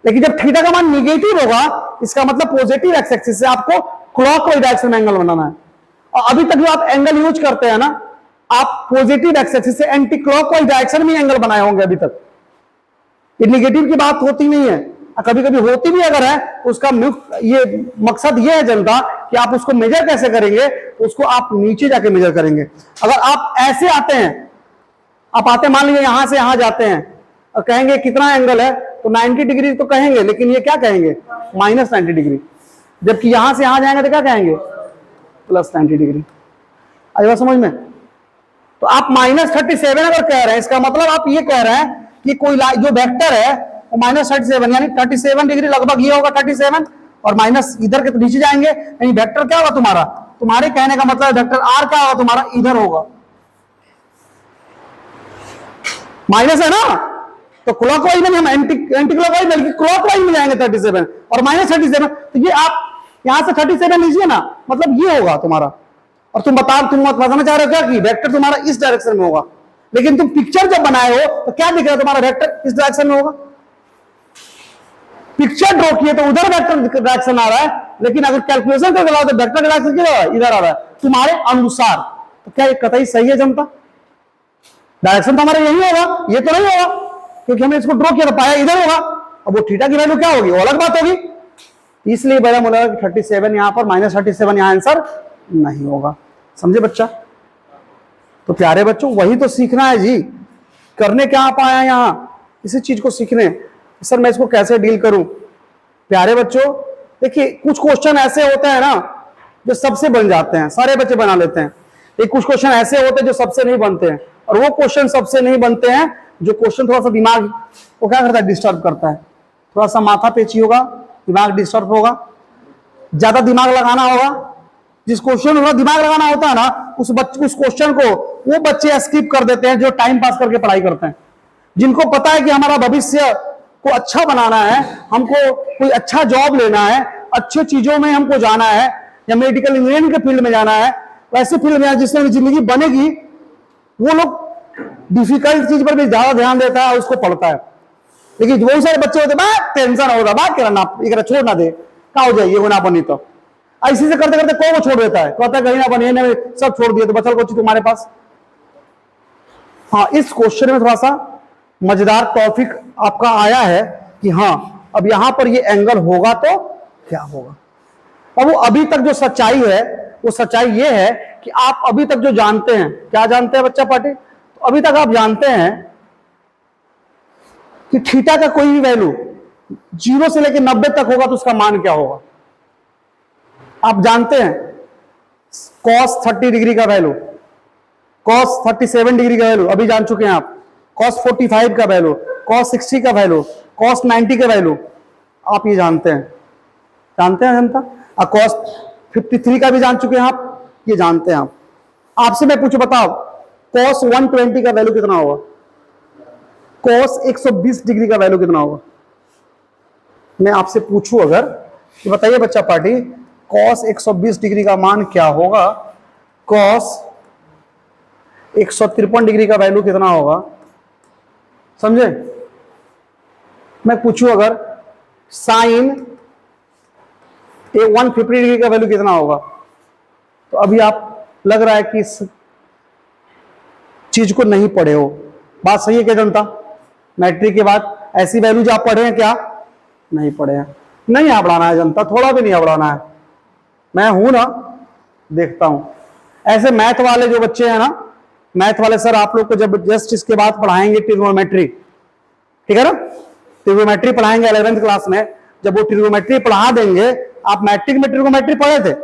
लेकिन जब थीटा का मान निगेटिव होगा, इसका मतलब पॉजिटिव एक्स एक्सिस से आपको क्लॉकवाइज डायरेक्शन में एंगल बनाना है। और अभी तक जो आप एंगल यूज करते हैं ना, आप पॉजिटिव एक्स एक्सिस से एंटी क्लॉकवाइज डायरेक्शन में एंगल बनाए होंगे अभी तक। ये निगेटिव की बात होती नहीं है, कभी कभी होती भी अगर है तो उसका ये मकसद ये है जनता कि आप उसको मेजर कैसे करेंगे, तो उसको आप नीचे जाके मेजर करेंगे। अगर आप ऐसे आते हैं, आप आते मान लीजिए यहां से यहां जाते हैं और कहेंगे कितना एंगल है, तो 90 डिग्री तो कहेंगे, लेकिन ये क्या कहेंगे -90 डिग्री। जबकि यहां से यहां जाएंगे तो क्या कहेंगे +90 डिग्री। आइए समझ में। तो आप -37 अगर कह रहे हैं, इसका मतलब आप ये कह रहे हैं कि कोई जो वेक्टर है वो -37 यानी 37 डिग्री लगभग ये होगा 37, और माइनस इधर के तो नीचे जाएंगे, यानी वेक्टर क्या होगा तुम्हारा, तुम्हारे कहने का मतलब वेक्टर आर क्या होगा तुम्हारा, इधर होगा। माइनस है ना, तो क्लॉकवाइज में हम एंटी क्लॉकवाइज बल्कि क्लॉकवाइज में जाएंगे 37 और -37। तो ये आप यहां से 37 लीजिए ना, मतलब ये होगा तुम्हारा। और तुम बताना चाह रहे हो क्या कि वेक्टर तुम्हारा इस डायरेक्शन में होगा, लेकिन तुम पिक्चर जब बनाए हो तो क्या दिख रहा है तुम्हारा वेक्टर इस डायरेक्शन में होगा। पिक्चर ड्रॉ किए तो उधर वेक्टर डायरेक्शन आ रहा है, लेकिन अगर कैलकुलेशन करके लाओ तो वेक्टर डायरेक्शन किधर इधर आ रहा है तुम्हारे अनुसार। तो क्या ये कतई सही है जनता? डायरेक्शन तो हमारा यही होगा, ये तो नहीं होगा, क्योंकि हमने इसको ड्रॉ किया तो पाया इधर होगा। अब वो थीटा की वैल्यू क्या होगी, वो अलग बात होगी। इसलिए मेरा बोला 37 यहां पर, -37 यहां आंसर नहीं होगा। समझे बच्चा? तो प्यारे बच्चों वही तो सीखना है जी, करने क्या आप आए यहां, इसी चीज को सीखने। सर मैं इसको कैसे डील करूं? प्यारे बच्चों देखिए, कुछ क्वेश्चन ऐसे होते हैं ना जो सबसे बन जाते हैं, सारे बच्चे बना लेते हैं। एक कुछ क्वेश्चन ऐसे होते हैं जो सबसे नहीं बनते हैं, और वो क्वेश्चन सबसे नहीं बनते हैं जो क्वेश्चन थोड़ा सा दिमाग को क्या करता है, डिस्टर्ब करता है। थोड़ा सा माथा पेची होगा, दिमाग डिस्टर्ब होगा, ज्यादा दिमाग लगाना होगा। जिस क्वेश्चन में दिमाग लगाना होता है ना, उस क्वेश्चन को वो बच्चे स्किप कर देते हैं जो टाइम पास करके पढ़ाई करते हैं। जिनको पता है कि हमारा भविष्य को अच्छा बनाना है, हमको कोई अच्छा जॉब लेना है, अच्छी चीजों में हमको जाना है, या मेडिकल इंजीनियरिंग के फील्ड में जाना है, वैसे फील्ड में जिसमें जिंदगी बनेगी, वो लोग डिफिकल्ट चीज पर भी ज्यादा ध्यान देता है और उसको पढ़ता है। लेकिन बहुत सारे बच्चे होते हैं टेंशन होगा, बात करना ये छोड़ ना दे, क्या हो जाए, ये ना बनी तो ऐसे से करते करते कोई वो छोड़ देता है, कहता है कहीं ना बने, ने सब छोड़ दिया, तो बचल कुछ तुम्हारे पास। हाँ, इस क्वेश्चन में थोड़ा सा मजेदार टॉपिक आपका आया है कि हाँ अब यहां पर ये एंगल होगा तो क्या होगा। अब वो अभी तक जो सच्चाई है, वो सच्चाई ये है कि आप अभी तक जो जानते हैं, क्या जानते हैं बच्चा पार्टी, तो अभी तक आप जानते हैं कि थीटा का कोई भी वैल्यू 0 से लेकर 90 तक होगा तो उसका मान क्या होगा? आप जानते हैं cos 30 डिग्री का वैल्यू, cos 37 डिग्री का वैल्यू अभी जान चुके हैं आप, cos 45 का वैल्यू, cos 60 का वैल्यू, cos 90 का वैल्यू आप ये जानते हैं जनता। और cos 53 का भी जान चुके हैं आप, ये जानते हैं आप। आपसे मैं पूछूं, बताओ cos 120 का वैल्यू कितना होगा? cos 120 डिग्री का वैल्यू कितना होगा? मैं आपसे पूछूं अगर, तो बताइए बच्चा पार्टी, cos 120 डिग्री का मान क्या होगा? cos 153 डिग्री का वैल्यू कितना होगा? समझे? मैं पूछूं अगर sin 150 डिग्री का वैल्यू कितना होगा? तो अभी आप लग रहा है कि इस चीज को नहीं पढ़े हो। बात सही है क्या जनता? मैट्रिक के बाद ऐसी वैल्यू जो आप पढ़े हैं क्या? नहीं पढ़े हैं। नहीं आबड़ाना है जनता, थोड़ा भी नहीं आबड़ाना है। मैं हूं ना, देखता हूं ऐसे मैथ वाले जो बच्चे हैं ना, मैथ वाले सर आप लोग को जब जस्ट इसके बाद पढ़ाएंगे ट्रिग्नोमेट्री, ठीक है ना, ट्रिग्नोमेट्री पढ़ाएंगे 11th क्लास में। जब वो ट्रिग्नोमेट्री पढ़ा देंगे, आप मैट्रिक में ट्रिग्नोमेट्री पढ़े थे,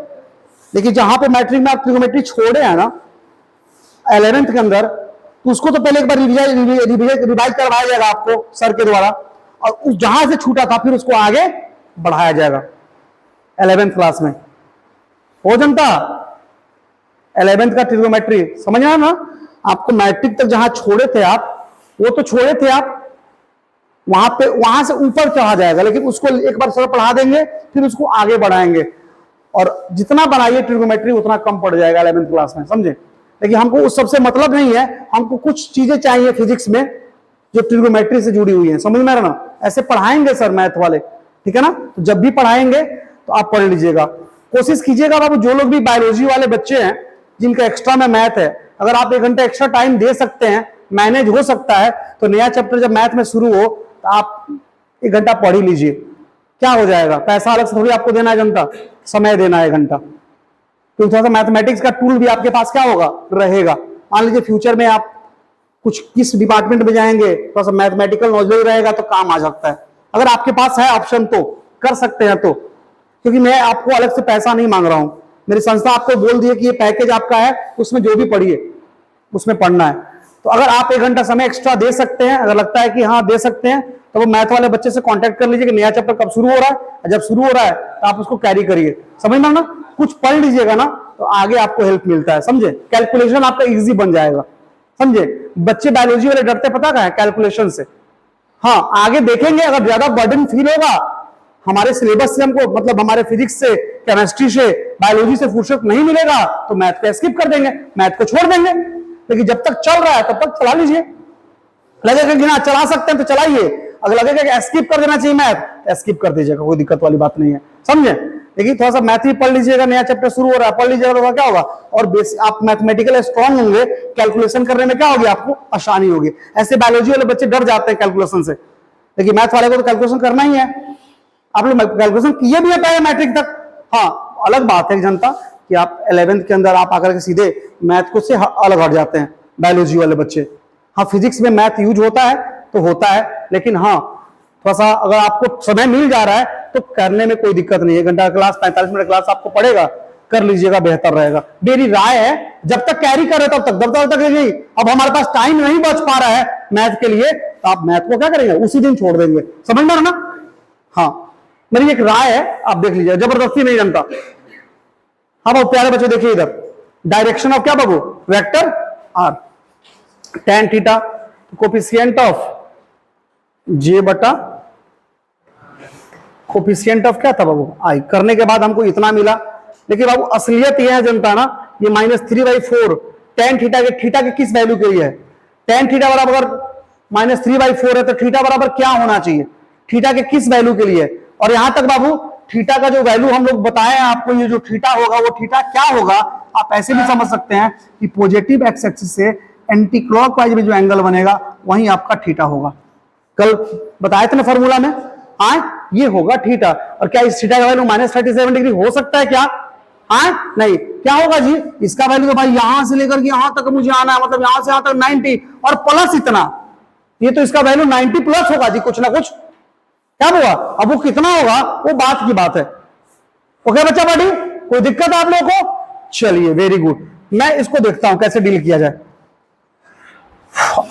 लेकिन जहां पे मैट्रिक में आप ट्रिग्नोमेट्री छोड़े हैं ना 11th के अंदर, तो उसको तो पहले एक बार रिवाइज करवाया जाएगा आपको सर के द्वारा, और उस जहां से छूटा था फिर उसको आगे बढ़ाया जाएगा 11th क्लास में। हो जनता 11th का ट्रिग्नोमेट्री समझ आया ना? आपको मैट्रिक तक जहां छोड़े थे आप, वो तो छोड़े थे आप, वहां पे वहां से ऊपर चढ़ा जाएगा, लेकिन उसको एक बार सर पढ़ा देंगे फिर उसको आगे बढ़ाएंगे, और जितना बढ़ाइए ट्रिग्नोमेट्री उतना कम पड़ जाएगा 11th क्लास में, समझे? लेकिन हमको उस सबसे मतलब नहीं है, हमको कुछ चीजें चाहिए फिजिक्स में जो ट्रिग्नोमेट्री से जुड़ी हुई है, समझ में आ रहा ना? ऐसे पढ़ाएंगे सर मैथ वाले, ठीक है ना? तो जब भी पढ़ाएंगे तो आप पढ़ लीजिएगा, कोशिश कीजिएगा बाबू। जो लोग भी बायोलॉजी वाले बच्चे हैं जिनका एक्स्ट्रा में मैथ है, अगर आप 1 घंटा एक्स्ट्रा टाइम दे सकते हैं, मैनेज हो सकता है, तो नया चैप्टर जब मैथ में शुरू हो तो आप 1 घंटा पढ़ ही लीजिए। क्या हो जाएगा? पैसा अलग से थोड़ी आपको देना है जनता, समय देना है 1 घंटा। तो थोड़ा सा मैथमेटिक्स का टूल भी आपके पास क्या होगा? रहेगा। मान लीजिए फ्यूचर में आप कुछ किस डिपार्टमेंट में जाएंगे, थोड़ा सा मैथमेटिकल नॉलेज रहेगा तो काम आ सकता है। अगर आपके पास है ऑप्शन तो कर सकते हैं, तो क्योंकि मैं आपको अलग से पैसा नहीं मांग रहा हूं, मेरी संस्था आपको बोल दी है कि ये पैकेज आपका है, उसमें जो भी पढ़िए उसमें पढ़ना है। तो अगर आप 1 घंटा समय एक्स्ट्रा दे सकते हैं, अगर लगता है कि हाँ दे सकते हैं, तो वो मैथ वाले बच्चे से कांटेक्ट कर लीजिए कि नया चैप्टर कब शुरू हो रहा है, जब शुरू हो रहा है तो आप उसको कैरी करिए। समझ में ना? कुछ पढ़ लीजिएगा ना तो आगे आपको हेल्प मिलता है, समझे? कैलकुलेशन आपका इजी बन जाएगा, समझे? बच्चे बायोलॉजी वाले डरते पता क्या है? कैलकुलेशन से। हाँ आगे देखेंगे, अगर ज्यादा बर्डन फील होगा हमारे सिलेबस से, हमको मतलब हमारे फिजिक्स से, केमिस्ट्री से, बायोलॉजी से फुर्सत नहीं मिलेगा तो मैथ को स्किप कर देंगे, मैथ को छोड़ देंगे। लेकिन जब तक चल रहा है तब तक चला लीजिए। लगेगा कि ना चला सकते हैं तो चलाइए, अगर लगेगा कि स्किप कर देना चाहिए मैथ, स्किप कर दीजिएगा, कोई दिक्कत वाली बात नहीं है, समझे? लेकिन थोड़ा सा मैथ ही पढ़ लीजिएगा, नया चैप्टर शुरू हो रहा है, पढ़ लीजिएगा तो क्या होगा, और आप मैथमेटिकल स्ट्रांग होंगे, कैलकुलेशन करने में क्या होगी आपको? आसानी होगी। ऐसे बायोलॉजी वाले बच्चे डर जाते हैं कैलकुलेशन से, लेकिन मैथ वाले को तो कैलकुलेशन करना ही है। आप लोग कैलकुलेशन किए भी है मैट्रिक तक। हाँ अलग बात है जनता कि आप 11th के अंदर आप आकर के सीधे मैथ को से अलग हट जाते हैं बायोलॉजी वाले बच्चे। हाँ फिजिक्स में मैथ यूज होता है तो होता है, लेकिन हाँ थोड़ा सा अगर आपको समय मिल जा रहा है तो करने में कोई दिक्कत नहीं है। 1 घंटा क्लास 45 मिनट क्लास आपको पड़ेगा, कर लीजिएगा, बेहतर रहेगा। मेरी राय है जब तक कैरी कर रहे तब तक, जब तक नहीं, अब हमारे पास टाइम नहीं बच पा रहा है मैथ के लिए तो आप मैथ को क्या करेंगे? उसी दिन छोड़ देंगे। समझ में ना? हाँ मेरी एक राय है, आप देख लीजिए, जबरदस्ती नहीं जनता। हाँ बहुत प्यारे बच्चे देखिए इधर, डायरेक्शन ऑफ क्या बाबू? Vector r, tan theta, coefficient of j बटा कोफिशिएंट ऑफ क्या था बाबू? आई। करने के बाद हमको इतना मिला, लेकिन बाबू असलियत यह है जनता ना, ये -3/4 tan थीटा के किस वैल्यू के लिए है? tan थीटा बराबर अगर -3/4 है तो थीटा बराबर क्या होना चाहिए? थीटा के किस वैल्यू के लिए? और यहां तक बाबू थीटा का जो वैल्यू हम लोग बताए हैं आपको, ये जो थीटा होगा वो थीटा क्या होगा? आप ऐसे भी समझ सकते हैं कि पॉजिटिव एक्स एक्सिस से एंटी क्लॉकवाइज में जो एंगल बनेगा वही आपका थीटा होगा। कल बताए थे ना फॉर्मूला में, हाँ ये होगा थीटा। और क्या इस थीटा का वैल्यू -37 डिग्री हो सकता है क्या? हाँ नहीं, क्या होगा जी, इसका वैल्यू तो भाई यहां से लेकर के यहां तक मुझे आना है, मतलब यहां से यहां तक 90 और प्लस इतना, ये तो इसका वैल्यू 90 प्लस होगा जी, कुछ ना कुछ। क्या होगा, अब वो कितना होगा वो बात की बात है। ओके बच्चा पार्टी, कोई दिक्कत है आप लोगों को? चलिए वेरी गुड, मैं इसको देखता हूं कैसे डील किया जाए।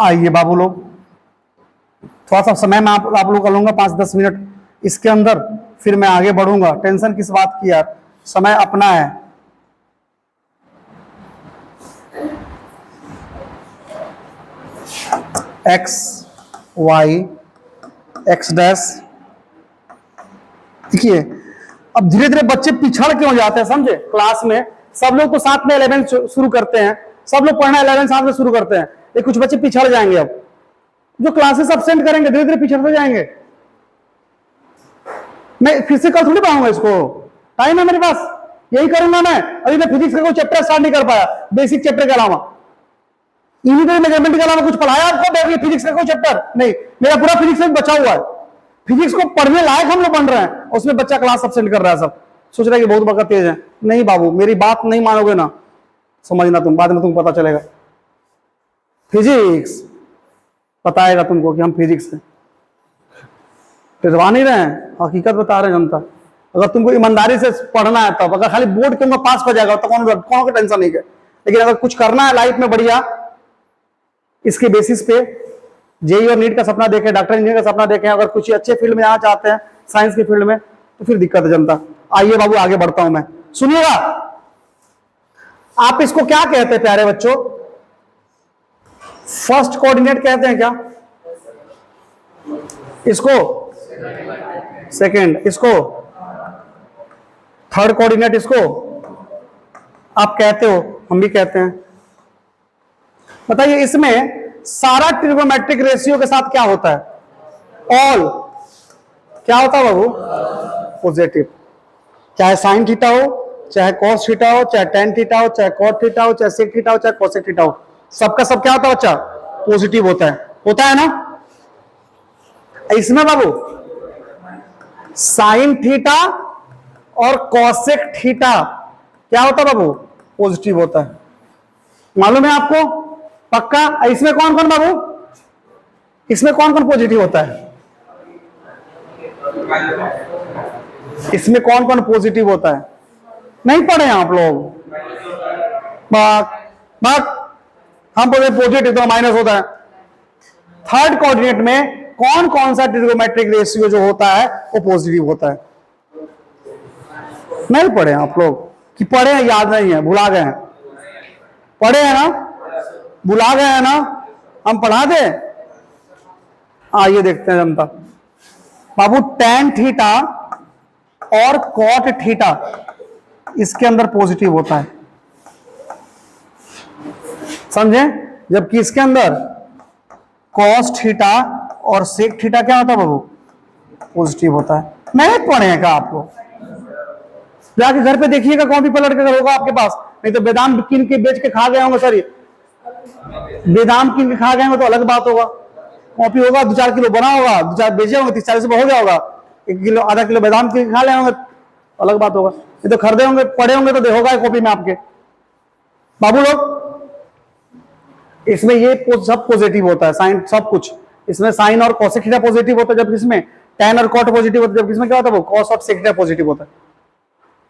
आइए बाबू लोग, थोड़ा सा समय मैं आप लोगों का लूंगा 5-10 मिनट इसके अंदर, फिर मैं आगे बढ़ूंगा। टेंशन किस बात की यार, समय अपना है। एक्स वाई एक्स डैश, देखिए अब धीरे धीरे बच्चे पिछड़ क्यों जाते हैं समझे। क्लास में सब लोग तो साथ में 11 शुरू करते हैं, सब लोग पढ़ना 11 साथ में शुरू करते हैं, लेकिन कुछ बच्चे पिछड़ जाएंगे। अब जो क्लासेस अब्सेंट करेंगे धीरे धीरे पिछड़ते जाएंगे। मैं फिर से कल थोड़ी पढ़ाऊंगा इसको, टाइम है मेरे पास, यही करूंगा मैं। अभी मैं फिजिक्स का कोई चैप्टर स्टार्ट नहीं कर पाया, बेसिक चैप्टर के अलावा, यूनिटरी मेजरमेंट के अलावा कुछ पढ़ाया आपको फिजिक्स का कोई चैप्टर नहीं। मेरा पूरा फिजिक्स में बचा हुआ है, फिजिक्स को पढ़ने लायक हम लोग बन रहे हैं, उसमें बच्चा क्लास अब्सेंट कर रहा है। सब सोच रहा है कि बहुत बड़ा तेज है। नहीं बाबू, मेरी बात नहीं मानोगे ना, समझना तुम, बाद में तुमको पता चलेगा। फिजिक्स बताएगा तुमको कि हम फिजिक्स हैं, डरवा नहीं रहे हैं, हकीकत बता रहे हैं जनता। अगर तुमको ईमानदारी से पढ़ना है तब, अगर खाली बोर्ड के पास हो जाएगा तो कौन को टेंशन नहीं है, लेकिन अगर कुछ करना है लाइफ में बढ़िया, इसके बेसिस पे जेई और नीट का सपना देखें, डॉक्टर इंजीनियर का सपना देखें, अगर कुछ अच्छे फील्ड में आना चाहते हैं साइंस के फील्ड में, तो फिर दिक्कत है जनता। आइए बाबू आगे बढ़ता हूं मैं, सुनिएगा। आप इसको क्या कहते हैं प्यारे बच्चों, फर्स्ट कोऑर्डिनेट कहते हैं क्या इसको, सेकंड इसको, थर्ड कोऑर्डिनेट इसको आप कहते हो, हम भी कहते हैं। बताइए इसमें सारा ट्रिगोनोमेट्रिक रेशियो के साथ क्या होता है, ऑल क्या होता है बाबू, पॉजिटिव। चाहे साइन थीटा हो, चाहे कॉस थीटा हो, चाहे टेन थीटा हो, चाहे कॉट थीटा हो, चाहे सेक थीटा हो, चाहे कोसेक थीटा हो, सबका सब क्या होता है बच्चा, पॉजिटिव होता है ना। इसमें बाबू साइन थीटा और कॉसेक थीटा क्या होता है बाबू, पॉजिटिव होता है, मालूम है आपको पक्का। इसमें कौन कौन बाबू, इसमें कौन कौन पॉजिटिव होता है, इसमें कौन कौन पॉजिटिव होता है, नहीं पढ़े आप लोग, हम बोले पॉजिटिव तो माइनस होता है। थर्ड कोऑर्डिनेट में कौन कौन सा ट्रिगोनोमेट्रिक रेशियो जो होता है वो पॉजिटिव होता है, नहीं पढ़े आप लोग, कि पढ़े हैं याद नहीं है, भुला गए हैं, पढ़े हैं ना, भुला गए हैं ना, हम पढ़ा दे। आइए देखते हैं जनता बाबू, टेन थीटा और कॉट थीटा इसके अंदर पॉजिटिव होता है, समझे, जबकि इसके अंदर कॉस थीटा और सेक थीटा क्या होता है बाबू, पॉजिटिव होता है। नहीं पढ़े हैं क्या आप लोग, जाके घर पे देखिएगा, कॉपी पलट के होगा आपके पास, नहीं तो बेदाम किन के बेच के खा गए होंगे, सॉरी बेदाम किन के खा गए होंगे तो अलग बात होगा, कॉपी होगा 2-4 किलो बना होगा, 2-4 बेचे होंगे, 30-40 रुपये हो गया होगा, 1 किलो आधा किलो बेदाम किन के खा ले होंगे अलग बात होगा, ये तो खरीदे होंगे पढ़े होंगे तो होगा कॉपी में आपके। बाबू लोग इसमें ये सब पॉजिटिव होता है, साइन सब कुछ, इसमें साइन और कोसेक थीटा पॉजिटिव होता है, जबकि इसमें टैन और कॉट पॉजिटिव होता है, जबकि इसमें क्या होता है वो कॉस और सेक थीटा पॉजिटिव होता है,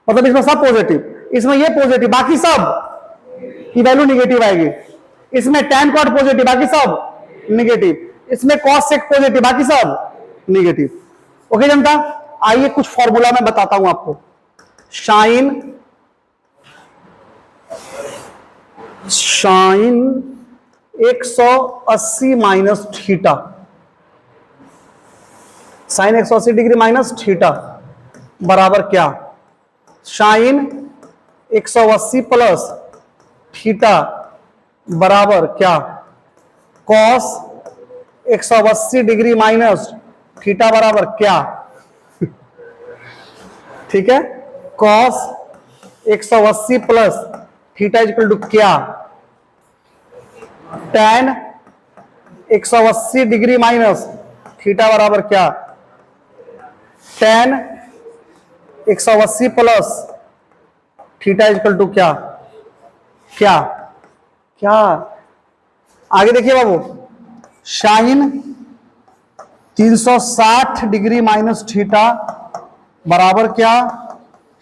मतलब इसमें सब पॉजिटिव, इसमें ये पॉजिटिव, बाकी सब की वैल्यू निगेटिव आएगी। इसमें टैन कॉट पॉजिटिव, बाकी सब निगेटिव, इसमें कॉस सेक पॉजिटिव, बाकी सब निगेटिव। ओके जनता, आइए कुछ फॉर्मूला मैं बताता हूं आपको। Sine 180 minus theta, sine 180 degree minus theta बराबर क्या, साइन 180 प्लस थीटा बराबर क्या, कॉस 180 डिग्री माइनस थीटा बराबर क्या, ठीक है, cos 180 plus theta equal to क्या, टैन 180 डिग्री माइनस थीटा बराबर क्या, tan 180 plus theta equal to क्या क्या क्या, आगे देखिए बाबू, साइन 360 डिग्री माइनस थीटा बराबर क्या,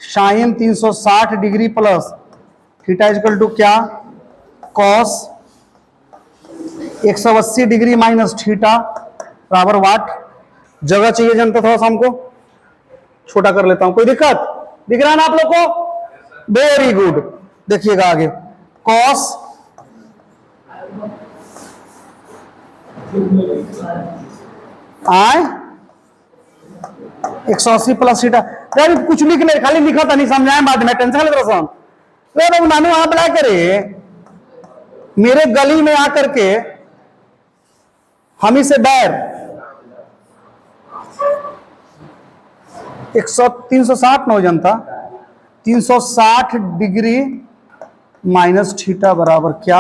sine 360 degree plus theta equal to क्या, कॉस 180 डिग्री माइनस थीटा बराबर वाट। जगह चाहिए जनता, थोड़ा सा हमको छोटा कर लेता हूं, कोई दिक्कत दिख रहा है ना आप लोग को, वेरी गुड। देखिएगा आगे, कॉस आए 180 प्लस थीटा, यार कुछ लिख ले, खाली लिखा था नहीं समझाए बाद में, टेंशन लेते रहो। नानू आप बुला करे मेरे गली में आकर के हम इसे बैर 360 न हो जनता, 360 डिग्री माइनस थीटा बराबर क्या,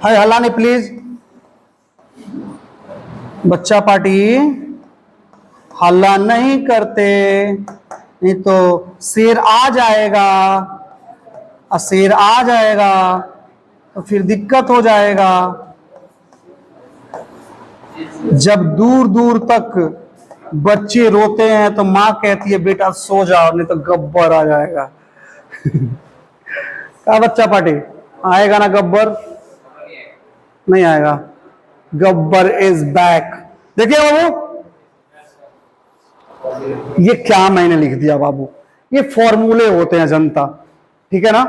हाय हल्ला नहीं प्लीज, बच्चा पार्टी हल्ला नहीं करते, नहीं तो शेर आ जाएगा, और शेर आ जाएगा तो फिर दिक्कत हो जाएगा। जब दूर दूर तक बच्चे रोते हैं तो माँ कहती है बेटा सो जाओ, नहीं तो गब्बर आ जाएगा। क्या बच्चा पार्टी आएगा ना गब्बर, नहीं आएगा, गब्बर इज बैक। देखिए बाबू, ये क्या मैंने लिख दिया बाबू, ये फॉर्मूले होते हैं जनता, ठीक है ना,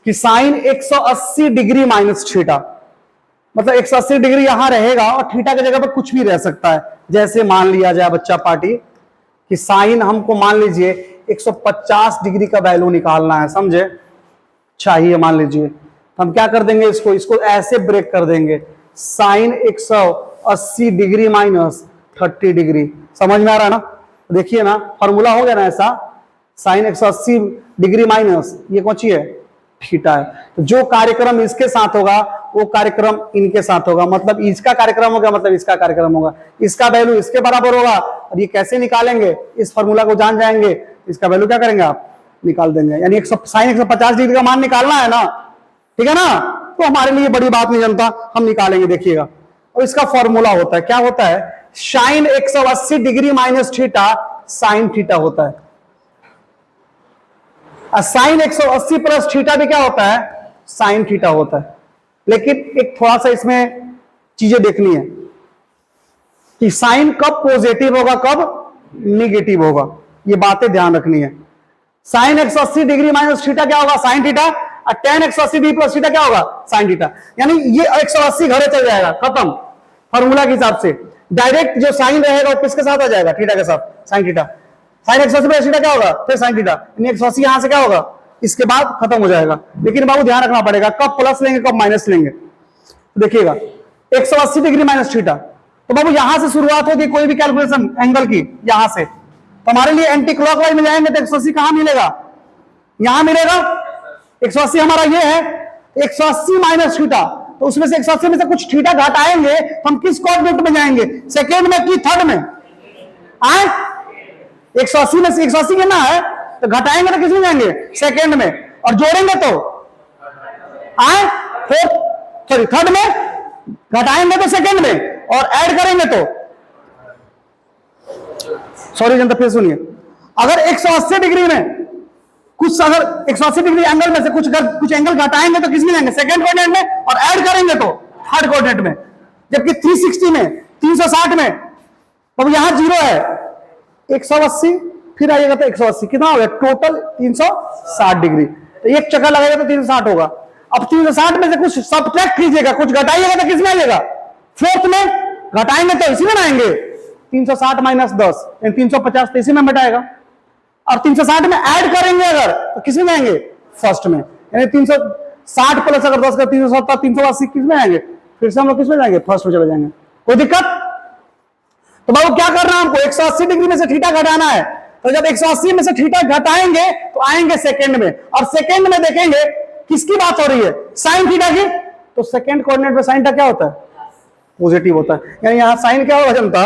कि साइन 180 डिग्री माइनस थीटा, मतलब 180 डिग्री यहां रहेगा और थीटा की जगह पर कुछ भी रह सकता है। जैसे मान लिया जाए बच्चा पार्टी कि साइन हमको मान लीजिए 150 डिग्री का वैल्यू निकालना है, समझे, चाहिए मान लीजिए, तो हम क्या कर देंगे, इसको ऐसे ब्रेक कर देंगे, साइन 180 डिग्री माइनस 30 डिग्री। समझ में आ रहा है ना, देखिए ना फॉर्मूला हो गया ना ऐसा, साइन 180 डिग्री माइनस ये कौन सी है, थीटा है। तो जो कार्यक्रम इसके साथ होगा वो कार्यक्रम इनके साथ होगा, मतलब इसका कार्यक्रम होगा मतलब इसका कार्यक्रम होगा, इसका वैल्यू इसके बराबर होगा। और ये कैसे निकालेंगे, इस फॉर्मूला को जान जाएंगे, इसका वैल्यू क्या करेंगे आप, निकाल देंगे, यानी साइन 150 डिग्री का मान निकालना है ना, ठीक है ना, तो हमारे लिए बड़ी बात नहीं जनता, हम निकालेंगे देखिएगा। और इसका फॉर्मूला होता है, क्या होता है, sine 180 degree minus theta sine theta होता है, साइन 180 प्लस थीटा भी क्या होता है, साइन थीटा होता है। लेकिन एक थोड़ा सा इसमें चीजें देखनी है कि साइन कब पॉजिटिव होगा कब निगेटिव होगा, ये बातें ध्यान रखनी है। साइन 180 डिग्री माइनस थीटा क्या होगा, साइन थीटा, और टेन 180 डिग्री प्लस थीटा क्या होगा, साइन थीटा। यानी ये 180 घरे चल जाएगा, खत्म, फॉर्मूला के हिसाब से डायरेक्ट जो साइन रहेगा वो किसके साथ आ जाएगा, थीटा के साथ, sine theta. Sine 180 plus theta क्या होगा, फिर साइन थीटा, 180 यहां से क्या होगा, इसके बाद खत्म हो जाएगा। लेकिन बाबू ध्यान रखना पड़ेगा कब प्लस लेंगे कब माइनस लेंगे। देखिएगा 180 डिग्री माइनस थीटा, तो बाबू यहां से शुरुआत होगी कोई भी कैलकुलेशन एंगल की, यहां से तो हमारे लिए एंटी क्लॉकवाइज में जाएंगे तो 180 कहां मिलेगा, यहां मिलेगा। 180 हमारा ये है, 180 माइनस थीटा, तो उसमें से 180 में से कुछ थीटा घटाएंगे तो हम किस कोऑर्डिनेट में जाएंगे, सेकेंड में कि थर्ड में आए। 180 में से 180 लेना है तो घटाएंगे तो किस में जाएंगे, सेकेंड में, और जोड़ेंगे तो आए फोर्थ, सॉरी थर्ड में, घटाएंगे तो सेकेंड में, और ऐड करेंगे तो, सॉरी जनता फिर सुनिए, अगर 180 डिग्री में कुछ, अगर 180 डिग्री एंगल में से कुछ एंगल घटाएंगे तो किस में जाएंगे, सेकेंड कोऑर्डिनेट में, और ऐड करेंगे तो थर्ड कोऑर्डिनेट में। जबकि 360 में 360 में तो यहां जीरो है, 180 फिर आइएगा तो 180 कितना हो गया टोटल 360 डिग्री, तो एक चक्कर लगेगा तो 360 होगा। अब 360 में से कुछ सब्ट्रैक्ट कीजिएगा, कुछ घटाइएगा तो किसमें आइएगा, फोर्थ में, घटाएंगे तो इसी में आएंगे, 360 माइनस 10 350 तो इसी में घटाएगा, और 360 में ऐड करेंगे अगर तो किसमें जाएंगे, फर्स्ट में, यानी 360 प्लस अगर 10 का 370 380 किसमें आएंगे, फिर से हम लोग किसमें जाएंगे, फर्स्ट में चले जाएंगे। कोई दिक्कत। तो बाबू क्या करना है हमको, 180 डिग्री में से थीटा घटाना है, तो जब 180 में से थीटा घटाएंगे तो आएंगे सेकंड में, और सेकंड में देखेंगे किसकी बात हो रही है, साइन थीटा की, तो सेकंड कोऑर्डिनेट में साइन थीटा क्या होता है, पॉजिटिव होता है, यानी यहाँ साइन क्या होगा जनता,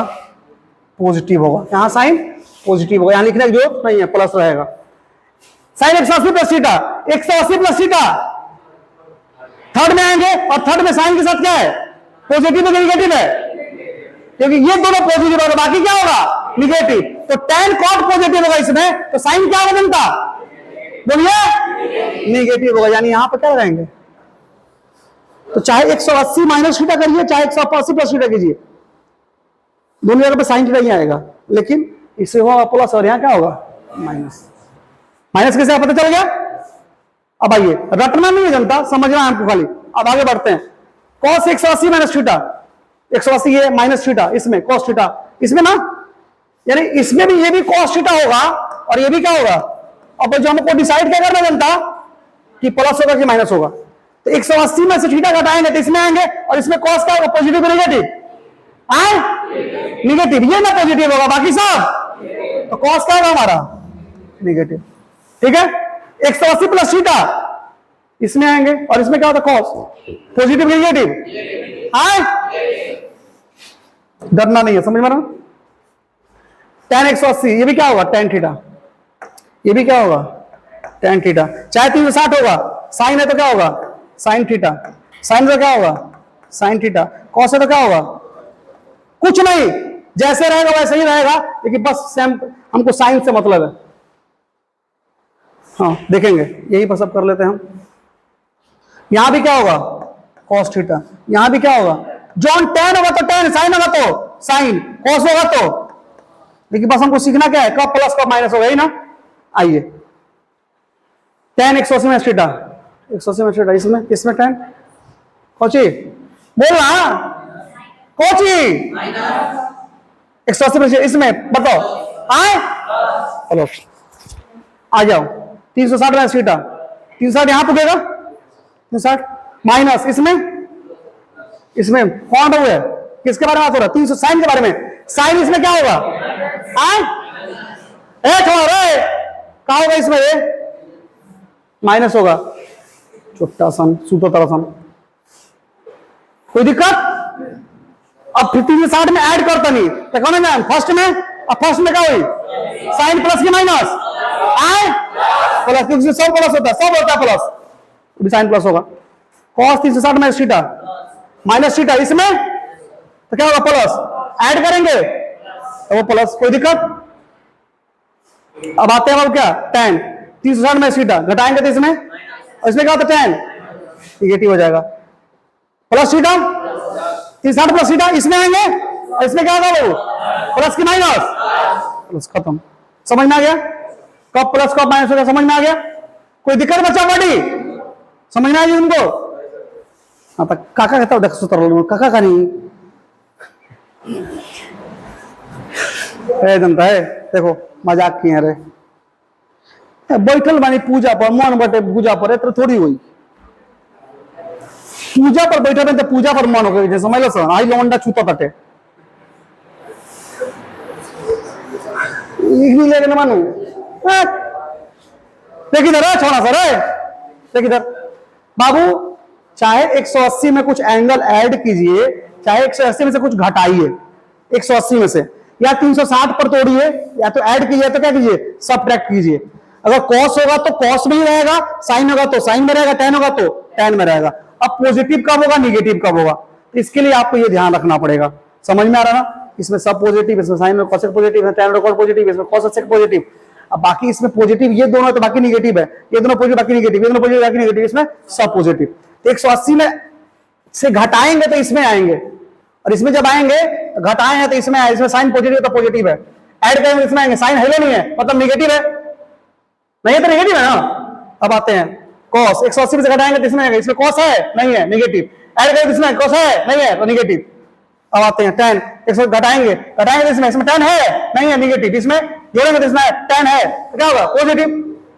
पॉजिटिव होगा, यहाँ साइन पॉजिटिव होगा, यहाँ लिखने की जरूरत नहीं है, प्लस रहेगा। Sine 180 plus theta, 180 plus theta third में आएंगे, और थर्ड में साइन के साथ क्या है, पॉजिटिव है नेगेटिव है, क्योंकि ये दोनों पॉजिटिव होगा, बाकी क्या होगा निगेटिव, तो tan cot पॉजिटिव होगा इसमें, तो साइन क्या होगा जनता, बोलिए निगेटिव होगा, यानी यहां पर क्या लगाएंगे, तो चाहे 180 माइनस थीटा करिए, चाहे 180 प्लस थीटा कीजिए, दोनों जगह पे साइन थीटा ही आएगा, लेकिन इससे होगा प्लस और यहां क्या होगा माइनस। माइनस कैसे पता चल गया। अब आइए, रटना नहीं है जनता, समझना है हमको खाली। अब आगे बढ़ते हैं, cos 180 माइनस थीटा, 180 ये माइनस थीटा, इसमें cos थीटा, इसमें ना, यानी इसमें भी ये भी cos थीटा होगा और ये भी क्या होगा। अब जो हमको डिसाइड क्या करना जनता कि प्लस होगा कि माइनस होगा, तो 180 में से थीटा घटाएंगे तो इसमें आएंगे, और इसमें cos क्या होगा, पॉजिटिव नेगेटिव आए, निगेटिव, ये ना पॉजिटिव होगा, बाकी सब तो cos क्या होगा हमारा निगेटिव, ठीक है। 180 प्लस थीटा इसमें आएंगे, और इसमें क्या होता है cos, पॉजिटिव नेगेटिव आए, डरना नहीं है, समझ में ना। tan 180 ये भी क्या होगा tan थीटा, ये भी क्या होगा tan थीटा, चाहे 360 होगा, साइन है तो क्या होगा साइन थीटा, साइन तो क्या होगा साइन थीटा, कॉस है तो क्या होगा कुछ नहीं, जैसे रहेगा वैसे ही रहेगा, लेकिन बस सेम हमको साइन से मतलब है। हाँ देखेंगे, यही बस अब कर लेते हैं हम। यहां भी क्या होगा cos थीटा, यहां भी क्या होगा, जॉन tan होगा तो tan, साइन होगा तो साइन, cos होगा तो, लेकिन बस हमको सीखना क्या है, कब प्लस कब माइनस होगा, ही ना। आइए, tan 180 में थीटा, 180 में थीटा, इसमें tan कौची बोल रहा कौची 180 में, इसमें बताओ आए, चलो आ जाओ, 360 में थीटा, 360 यहां पुगेगा, 360 माइनस इसमें कौन है, किसके बारे में बात हो रहा है, 300 साइन के बारे में, साइन इसमें क्या होगा क्या होगा इसमें, ये माइनस होगा, छोटा सन सूतो तरह सन, कोई दिक्कत। अब 360 में ऐड करता नहीं तो कौन है फर्स्ट में, अब फर्स्ट में क्या हुई साइन प्लस की माइनस आए प्लस, क्योंकि सब प्लस होता है, सब होता है प्लस, भी साइन प्लस होगा। cos 360 में थीटा माइनस थीटा, इसमें तो क्या होगा प्लस, ऐड करेंगे तो वो प्लस, कोई दिक्कत। अब आते हैं अब क्या tan 360 में थीटा घटाएंगे तो इसमें, और इसमें क्या होता है tan निगेटिव हो जाएगा, प्लस थीटा 360 प्लस थीटा, इसमें आएंगे और इसमें क्या होगा वो प्लस की माइनस, प्लस खत्म। समझ में आ गया, कब प्लस कब माइनस होगा, समझ में आ गया, कोई दिक्कत बच्चा बड़ी समझ में आ गई उनको। हाँ तो काका कहता हूँ देख सुतर काका का नहीं जनता है, देखो मजाक किए रे, बैठल बानी पूजा पर, मन बटे पूजा पर तो थोड़ी हुई, पूजा पर बैठे तो पूजा पर मन हो गई, समझ लो सर, आई लौंडा छूता तटे लेकिन मानू देख इधर है छोड़ा सर, देख इधर बाबू, चाहे 180 में कुछ एंगल ऐड कीजिए, चाहे 180 में से कुछ घटाइए, 180 में से या 360 पर तोड़िए, या तो ऐड कीजिए तो क्या कीजिए सबट्रैक्ट कीजिए। अगर cos होगा तो cos में ही रहेगा, साइन होगा तो साइन में रहेगा, tan होगा तो tan में रहेगा। अब पॉजिटिव कब होगा निगेटिव कब होगा, तो इसके लिए आपको ये ध्यान रखना पड़ेगा। समझ में आ रहा ना, इसमें सब पॉजिटिव, इसमें साइन में cosec पॉजिटिव है, tan और cos पॉजिटिव, इसमें cosec पॉजिटिव। अब बाकी इसमें पॉजिटिव ये दोनों है तो बाकी निगेटिव है, ये दोनों पॉजिटिव बाकी निगेटिव, ये दोनों पॉजिटिव बाकी निगेटिव, इसमें सब पॉजिटिव। तो 180 में से घटाएंगे तो इसमें आएंगे, और इसमें जब आएंगे घटाए हैं तो इसमें आए, इसमें साइन पॉजिटिव तो पॉजिटिव है, ऐड करेंगे इसमें आएंगे, साइन है नहीं है मतलब निगेटिव है, नहीं है तो निगेटिव है ना। अब आते हैं cos 180 से घटाएंगे तो इसमें आएंगे, इसमें cos है नहीं है निगेटिव, ऐड करेंगे इसमें cos है नहीं है तो निगेटिव। अब आते हैं tan 100 घटाएंगे तो इसमें tan है नहीं है निगेटिव, इसमें जोड़ेंगे तो इसमें tan है तो क्या होगा पॉजिटिव।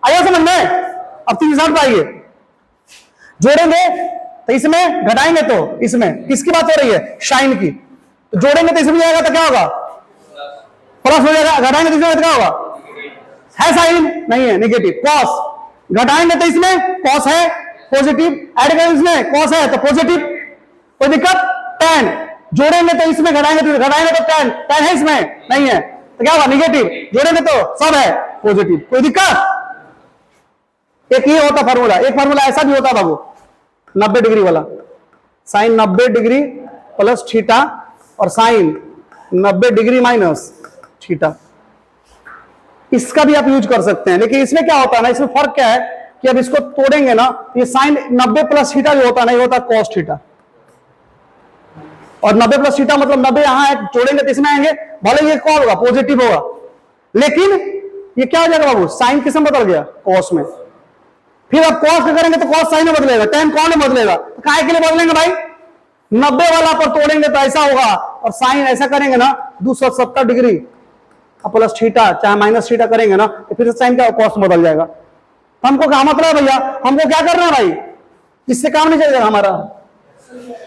आइए समझ में, अब 360 पर आइए, जोड़ेंगे तो इसमें घटाएंगे तो इसमें, किसकी बात हो रही है साइन की, तो जोड़ेंगे तो इसमें जाएगा तो क्या होगा प्लस हो जाएगा, घटाएंगे तो इसमें क्या होगा है साइन नहीं है निगेटिव, cos घटाएंगे तो इसमें cos है पॉजिटिव, ऐड करेंगे इसमें cos है तो पॉजिटिव, कोई दिक्कत। tan जोड़ेंगे तो इसमें घटाएंगे तो टेन टेन है इसमें नहीं है तो क्या होगा निगेटिव, जोड़ेंगे तो सब है पॉजिटिव। कोई दिक्कत? एक ये होता फार्मूला, एक फार्मूला ऐसा भी होता बाबू 90 डिग्री वाला, साइन 90 डिग्री प्लस थीटा और साइन 90 डिग्री माइनस थीटा, इसका भी आप यूज कर सकते हैं। लेकिन इसमें क्या होता है ना, इसमें फर्क क्या है कि अब इसको तोड़ेंगे ना, ये साइन 90 प्लस थीटा जो होता है ना, ये होता है कॉस थीटा, और 90 प्लस थीटा मतलब 90 यहां है, जोड़ेंगे तो इसमें आएंगे, भले ये कौन होगा पॉजिटिव होगा, लेकिन ये क्या हो जाएगा बाबू, साइन किस में बदल गया, कॉस में। फिर अब कॉस का करेंगे तो कॉस साइन में बदलेगा, टेन कौन में बदलेगा, तो काहे के लिए बदलेंगे भाई, 90 वाला पर तोड़ेंगे तो ऐसा होगा, और साइन ऐसा करेंगे ना 270 डिग्री प्लस थीटा चाहे माइनस थीटा करेंगे ना, तो फिर साइन का कॉस बदल जाएगा। तो हमको क्या मतलब है भैया, हमको क्या करना है भाई, इससे काम नहीं चलेगा हमारा,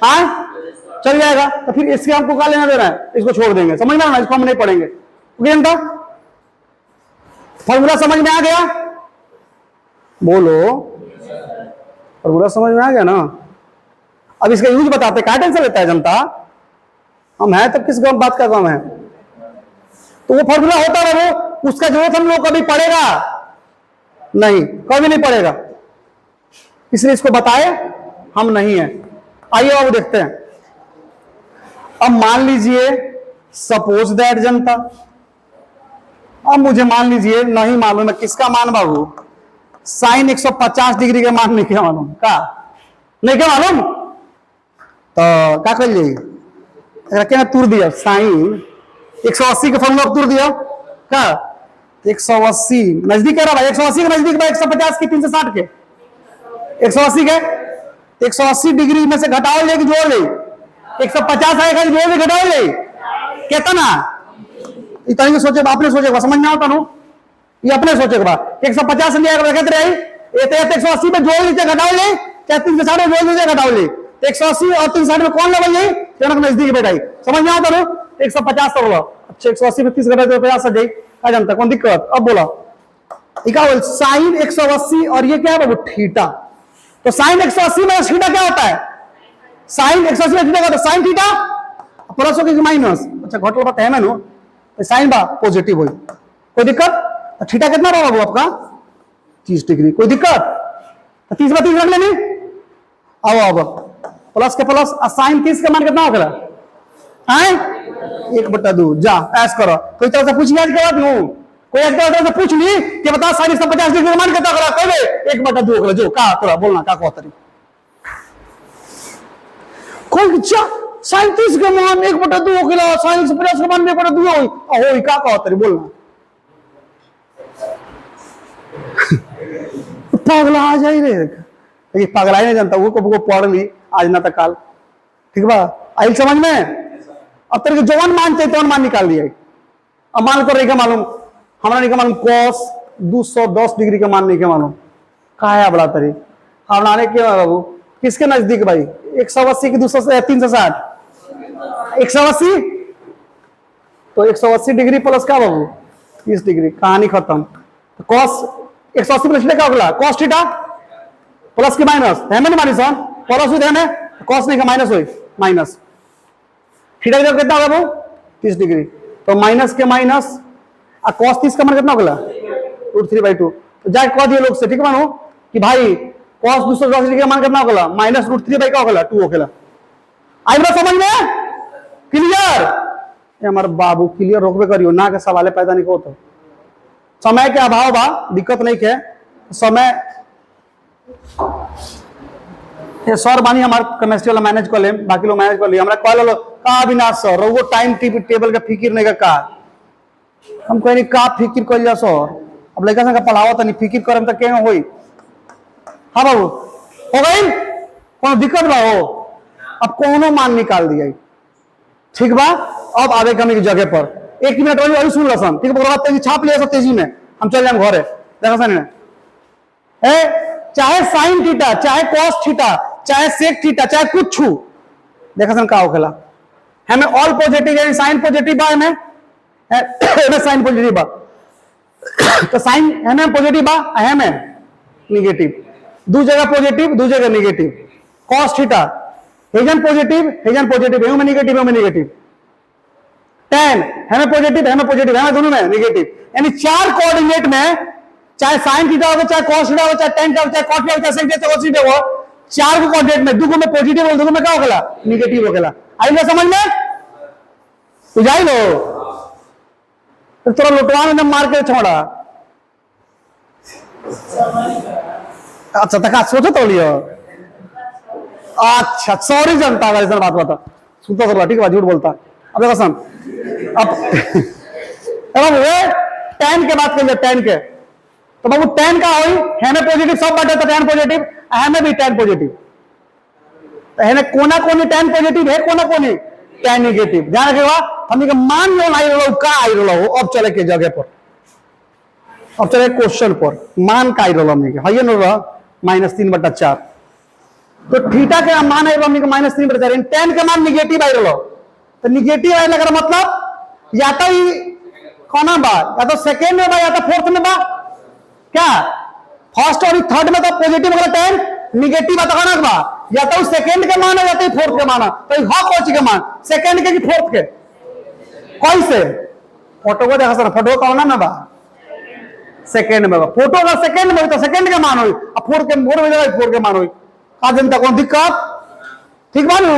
हाँ चल जाएगा, तो फिर इससे हमको क्या लेना देना है, इसको छोड़ देंगे, समझ में, इसको हम नहीं पढ़ेंगे। जनता फॉर्मूला समझ में आ गया, बोलो फॉर्मूला समझ में आ गया ना। अब इसका यूज बताते, क्या टेंशन लेता है जनता, हम है तो किस बात का काम है, तो वो फॉर्मूला होता है वो, उसका जरूरत हम लोग कभी पड़ेगा नहीं, कभी नहीं पड़ेगा, इसलिए इसको बताए हम नहीं है। आइए अब देखते हैं। अब मान लीजिए सपोज दैट जनता, अब मुझे मान लीजिए नहीं मालूम है किसका मान बाबू, साइन 150 डिग्री के मान नहीं क्या मालूम, का नहीं क्या मालूम, तो क्या कर लिए तूर दिया, साइन 180 के फॉर्मूला तूर दिया का, 180 नजदीक है भाई, 180 के नजदीक भाई, 150 के 360 के 180 के 180 डिग्री में से घटाओ ले कि जोड़ ले, 150 आएगा जोड़ ले घटाओ ले, कितना इतना सोचे, आपने सोचे समझ में आता नो, ये अपने सोचे 150 से आएगा कहते रहे, 180 में जोड़ लीजिए घटाओ ले, चाहे 360 में जोड़ लीजिए घटाओ ले, 180 और 360 में कौन लेवल जाए, नजदीक बेटा समझ में आता नो, 150 तो बोला, अच्छा 180 में 30 घटा तो 50 आ जाए, आ जानता कौन दिक्कत। अब बोला साइन 180 और ये क्या है बाबू थीटा, तो साइन 180 में थीटा क्या होता है, साइन 180 में थीटा होता है साइन थीटा प्लस हो गया माइनस, अच्छा घटल बात है मैं नो, तो साइन बा पॉजिटिव हो, कोई दिक्कत, तो थीटा कितना रहा बाबू आपका 30 डिग्री, कोई दिक्कत, तो 30 में 30 रख लेने, अब प्लस के प्लस, साइन 30 का मान कितना हो गया, 1/2 जा ऐस करो, कोई तरह से पूछ लिया के बाद नो, कोई एक तरह से पूछ ली कि बता साइन 150 डिग्री मान कितना करा, कोई 1/2 हो गया, जो का तोरा बोलना का कहतरी, कोई जा साइन 30 के मान 1/2 हो गया, साइन 150 के मान 1/2 होई का कहतरी बोलना, पागला आ जाई रे, ये पागला नहीं जानता वो को पढ़ ली आज ना तक काल, ठीक बा आई समझ में। अब तेरे जवान मानते तो मान निकाल दिया, अब मान कर रही मालूम, हमारा नहीं मालूम कॉस 210 डिग्री का मान नहीं क्या मालूम, कहा है बड़ा तरी हमारे क्या बाबू, किसके नजदीक भाई 180 की 360 180, तो 180 डिग्री प्लस क्या बाबू 30 डिग्री, कहानी खत्म। तो कॉस 180 प्लस क्या होगा, कॉस थीटा प्लस की माइनस है मैंने मानी सर प्लस हुई है, कॉस नहीं का माइनस हुई, माइनस थीटा का कितना होगा वो 30 डिग्री, तो माइनस के माइनस और कॉस 30 का मान कितना होगा √3/2, तो जाके कह दिए लोग से ठीक मानो कि भाई कॉस 210 डिग्री का मान कितना होगा माइनस √3/2 होगा, आई बात समझ में क्लियर, हमारे बाबू क्लियर रोकबे करियो ना के सवाल पैदा नहीं होता, समय के अभाव बा दिक्कत नहीं के, समय ये सर बानी हमारे केमिस्ट्री वाला मैनेज कर ले, बाकी लोग मैनेज कर लिए, हमरा कॉल लो का बिना सर वो टाइम टेबल का फिक्र नहीं का, हम कहीं का फिक्र कर लिया सर, अब लड़का सा पढ़ाओ तो नहीं फिक्र करम तो क्या होई, हाँ बाबू हो गई कोनो दिक्कत बा हो, अब कोनो मान निकाल दिया ठीक बा। अब आवे कमी की जगह पर 1 मिनट और सुन लसन ठीक है, तेजी छाप लिया सब तेजी में हम चल जाए घरे, देखा सन चाहे साइन थीटा चाहे कॉस थीटा चाहे सेक थीटा चाहे कुछ देखा सन का होखेला, हमें ऑल पॉजिटिव है, साइन पॉजिटिव बा हमें साइन पॉजिटिव बा, तो साइन हमें पॉजिटिव बा हमें निगेटिव, दो जगह पॉजिटिव दो जगह निगेटिव, कॉस थीटा हेजन पॉजिटिव है में नेगेटिव है में नेगेटिव, tan है में पॉजिटिव है में पॉजिटिव है में दोनों में नेगेटिव, यानी चार कोऑर्डिनेट में चाहे साइन थीटा हो चाहे cos थीटा हो चाहे tan थीटा हो चाहे cot थीटा हो चाहे sin थीटा cos थीटा हो, चार को कोऑर्डिनेट में दुगो में पॉजिटिव हो दुगो में क्या होगा नेगेटिव होगा। आई ना समझ में बुझाई लो तो थोड़ा लुटवा में मार के छोड़ा। अच्छा तक सोचो तो लियो, अच्छा सॉरी जनता वाली सर बात बता सुनता सर ठीक है झूठ बोलता। अब देखो सन अब वो tan के बात कर tan के तो बाबू tan का होई है में पॉजिटिव सब बाटे तो tan पॉजिटिव है में भी tan पॉजिटिव तो है ना कोना कोनी tan पॉजिटिव है कोना कोनी tan नेगेटिव। ध्यान रखिएगा हम का मान लो आई रहो का आई रहो अब चले के जगह पर, अब चले क्वेश्चन पर मान का आई रहो हमने के है न -3/4 तो थीटा के मान आई हमने के -3/4 tan का मान नेगेटिव आई रहो तो नेगेटिव आइला का मतलब या तो ही कोना बा या तो सेकंड में बा या तो फोर्थ में बा, क्या फर्स्ट और थर्ड में तो पॉजिटिव होगा tan नेगेटिव आता कौन बा या तो सेकंड के मान है या तो फोर्थ के मान है तो हा कौन के मान सेकंड के कि फोर्थ के कौन से फोटो को देखा सर फोटो कौन ना बा सेकंड में बा फोटो का सेकंड में तो सेकंड के मान होई अब फोर्थ के मोर में फोर्थ के मान होई का जनता कौन दिक्कत ठीक बानू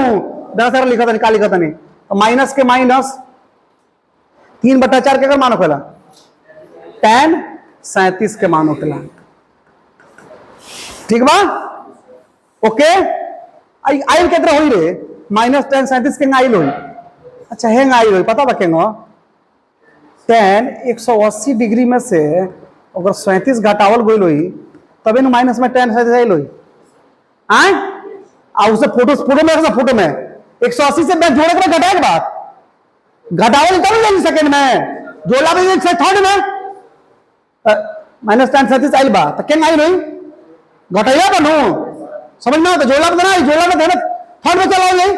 दरअसल लिखा था निकाल लिखा था नहीं तो माइनस के माइनस 3/4 के मान होखेला tan 37 के मान होखेला ठीक बा ओके। आइल कितना होई रे -tan 37 के आइल होई, अच्छा हेंग आइल होई पता बा केंगो tan 180 डिग्री में से अगर 37 घटावल गइल होई तबे न माइनस में tan 37 आइल होई आय आ उसे फोटो में 180 से जोड़े के बाद घटाए के बाद घटावल तब नहीं सेकंड में जोड़ा भी से थर्ड में -tan 37 आइल बा तो केंग आइल होई घटाया बनू समझ में तो जोड़ा बना जोड़ा में थर्ड में चला जाए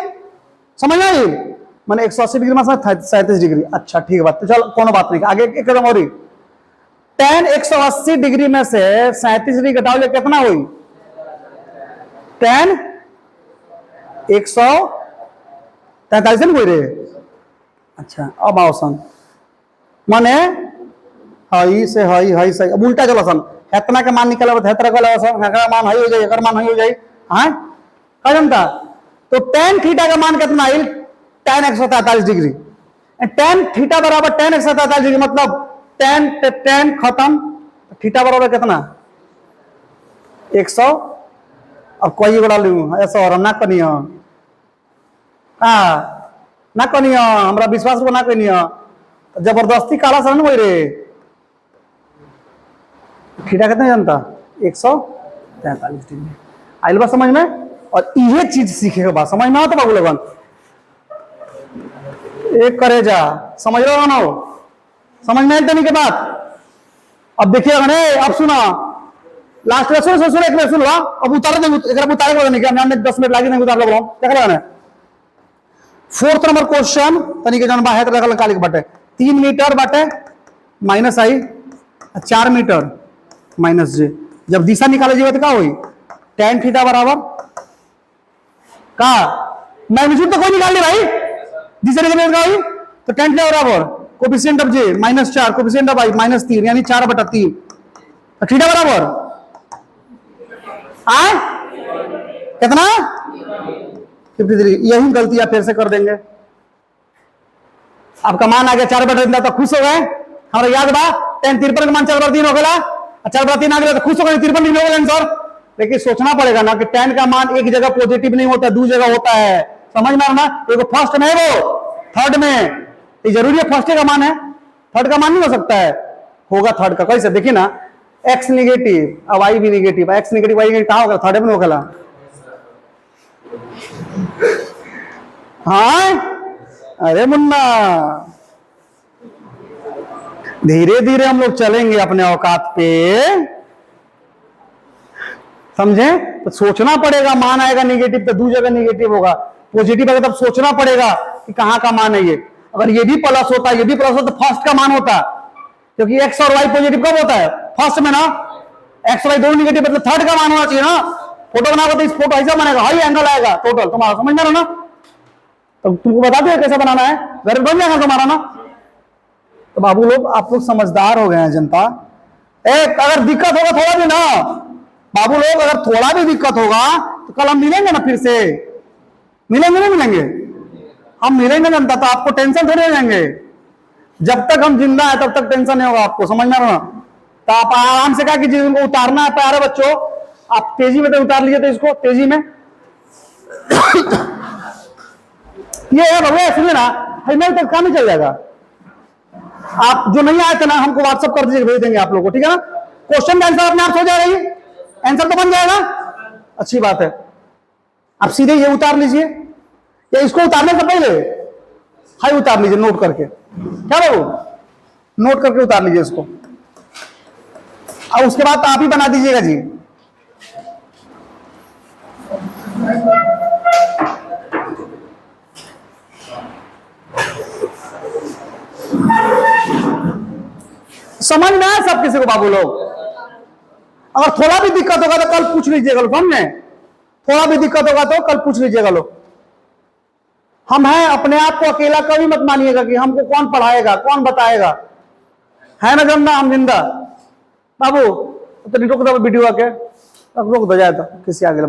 समझ में आई माने 180 डिग्री में 37 डिग्री अच्छा ठीक है बात तो चल कोनो बात नहीं आगे एक कदम और tan 180 डिग्री में से 37 डिग्री घटाओ ले कितना हुई tan 143 में हुई रे अच्छा अब आओ सन माने हई से हई से अब उल्टा चलो सन हेतना के मान निकले हेतरा को लगा सन हेकरा मान हई हो जाए एकर मान हई हो जाए हां का जनता तो tan थीटा का मान कितना आई tan 143 डिग्री tan थीटा बराबर tan 143 डिग्री मतलब tan खत्म थीटा बराबर कितना 100 अब कोई बड़ा लू ऐसा और ना कनियो ना कनियो हमरा विश्वास को ना कनियो तो जबरदस्ती काला सन होई रे थीटा कितना जानता 143 डिग्री आइल बा समझ में और ये चीज सीखेगा बा समझ में आता बाबू लोगन एक करे जा समझ रहे हो ना समझ में आते नहीं के बात अब देखिए अब सुना लास्ट में सुन एक में सुन लो अब उतार दे उतारे को नहीं क्या हमने 10 मिनट लागे नहीं उतार लो देख रहे हैं फोर्थ नंबर क्वेश्चन तनिके जन बाहे रखल कालिक बाटे 3 मीटर बाटे माइनस आई 4 मीटर माइनस जे जब दिशा निकाले जीवे तो क्या हुई tan थीटा बराबर का मैग्नीट्यूड तो कोई निकाल ले भाई दिशा निकालने का हुई तो tan थीटा बराबर coefficient of j -4 coefficient of i -3 यानी 4/3 तो थीटा बराबर आए कितना 53 यही गलती आप फिर से कर देंगे आपका मान आ गया 4/3 तो खुश हो गए हमारा याद बा tan 53 का मान 4/3 हो गया 4/3 आ गया तो खुश हो गए 53 नहीं होगा आंसर लेकिन सोचना पड़ेगा ना कि tan का मान एक जगह पॉजिटिव नहीं होता दूसरी जगह होता है समझ में आना एक फर्स्ट में है वो थर्ड में ये जरूरी है फर्स्ट का मान है थर्ड का मान नहीं हो सकता है होगा थर्ड का कैसे देखिए ना x नेगेटिव अब y भी negative x negative y negative कहां होगा थर्ड में होगा हाँ अरे मुन्ना धीरे धीरे हम लोग चलेंगे अपने औकात पे समझे तो सोचना पड़ेगा मान आएगा नेगेटिव तो दूसरी जगह नेगेटिव होगा पॉजिटिव अगर तब सोचना पड़ेगा कि कहां का मान है ये अगर ये भी प्लस होता ये भी प्लस होता तो फर्स्ट का मान होता क्योंकि x और y पॉजिटिव कब होता है फर्स्ट में ना x और y दोनों नेगेटिव मतलब थर्ड का मान होना चाहिए ना फोटो बनाओगे तो इस फोटो ऐसा बनेगा, हाई एंगल आएगा टोटल, तुम्हारा समझ में आ रहा ना। तो तुमको बता दिया कैसे बनाना है, घर बन जाएगा तुम्हारा ना। तो बाबू लोग आप लोग समझदार हो गए हैं जनता। एक अगर दिक्कत होगा थोड़ा भी ना बाबू लोग, अगर थोड़ा भी दिक्कत होगा तो कल हम मिलेंगे ना, फिर से मिलेंगे नहीं मिलेंगे, हम मिलेंगे जनता। तो आपको टेंशन थोड़े हो जाएंगे, जब तक हम जिंदा है तब तक टेंशन नहीं होगा आपको, समझ में आ रहा ना। तो आप आराम से क्या कीजिए, उनको उतारना है प्यारे बच्चों, आप तेजी में तो उतार लीजिए, तो इसको तेजी में ये है भैया, सुनिए ना, मेरे तक काम ही चल जाएगा। आप जो नहीं आए थे ना हमको व्हाट्सअप कर दीजिए, भेज देंगे आप लोगों को, ठीक है ना। क्वेश्चन का आंसर अपने आप हो जाएगा, आंसर तो बन जाएगा, अच्छी बात है। आप सीधे ये उतार लीजिए, या इसको उतारने से पहले हाई उतार लीजिए, नोट करके, क्या बाबू, नोट करके उतार लीजिए इसको, और उसके बाद आप ही बना दीजिएगा जी। समझ में आया सब किसी को बाबू लोग। अगर थोड़ा भी दिक्कत होगा तो कल पूछ लीजिएगा लोग, समझे, थोड़ा भी दिक्कत होगा तो कल पूछ लीजिएगा लोग। हम हैं, अपने आप को अकेला कभी मत मानिएगा कि हमको कौन पढ़ाएगा कौन बताएगा, है ना जिंदा, हम जिंदा। बाबू तो नहीं रोक दो वीडियो आके, रोक दो जाए तो किसी आगे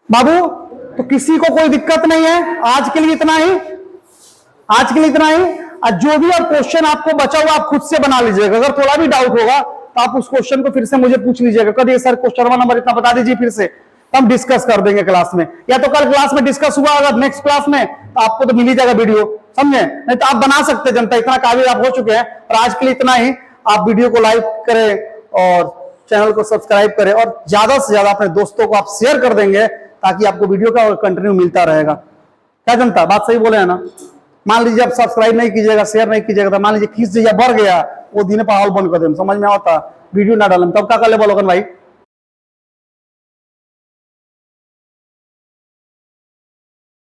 बाबू। तो किसी को कोई दिक्कत नहीं है, आज के लिए इतना ही, आज के लिए इतना ही। और जो भी और क्वेश्चन आपको बचा हुआ आप खुद से बना लीजिएगा, अगर थोड़ा भी डाउट होगा तो आप उस क्वेश्चन को फिर से मुझे पूछ लीजिएगा, कभी सर क्वेश्चन नंबर इतना बता दीजिए, फिर से हम डिस्कस कर देंगे क्लास में, या तो कल क्लास में डिस्कस हुआ अगर नेक्स्ट क्लास में तो आपको तो मिल ही जाएगा वीडियो, समझे। नहीं तो आप बना सकते, जनता इतना काबिल आप हो चुके हैं। और आज के लिए इतना ही, आप वीडियो को लाइक करें और चैनल को सब्सक्राइब करें, और ज्यादा से ज्यादा अपने दोस्तों को आप शेयर कर देंगे ताकि आपको वीडियो का कंटिन्यू मिलता रहेगा। क्या जनता, बात सही बोले है ना। मान लीजिए आप सब्सक्राइब नहीं कीजिएगा, शेयर नहीं कीजिएगा, तो मान लीजिए खींच दीजिए, बढ़ गया वो दिन पहाड़ बंद कर दे, समझ में आता वीडियो ना डालें, तब क्या कर ले बोलोगन भाई।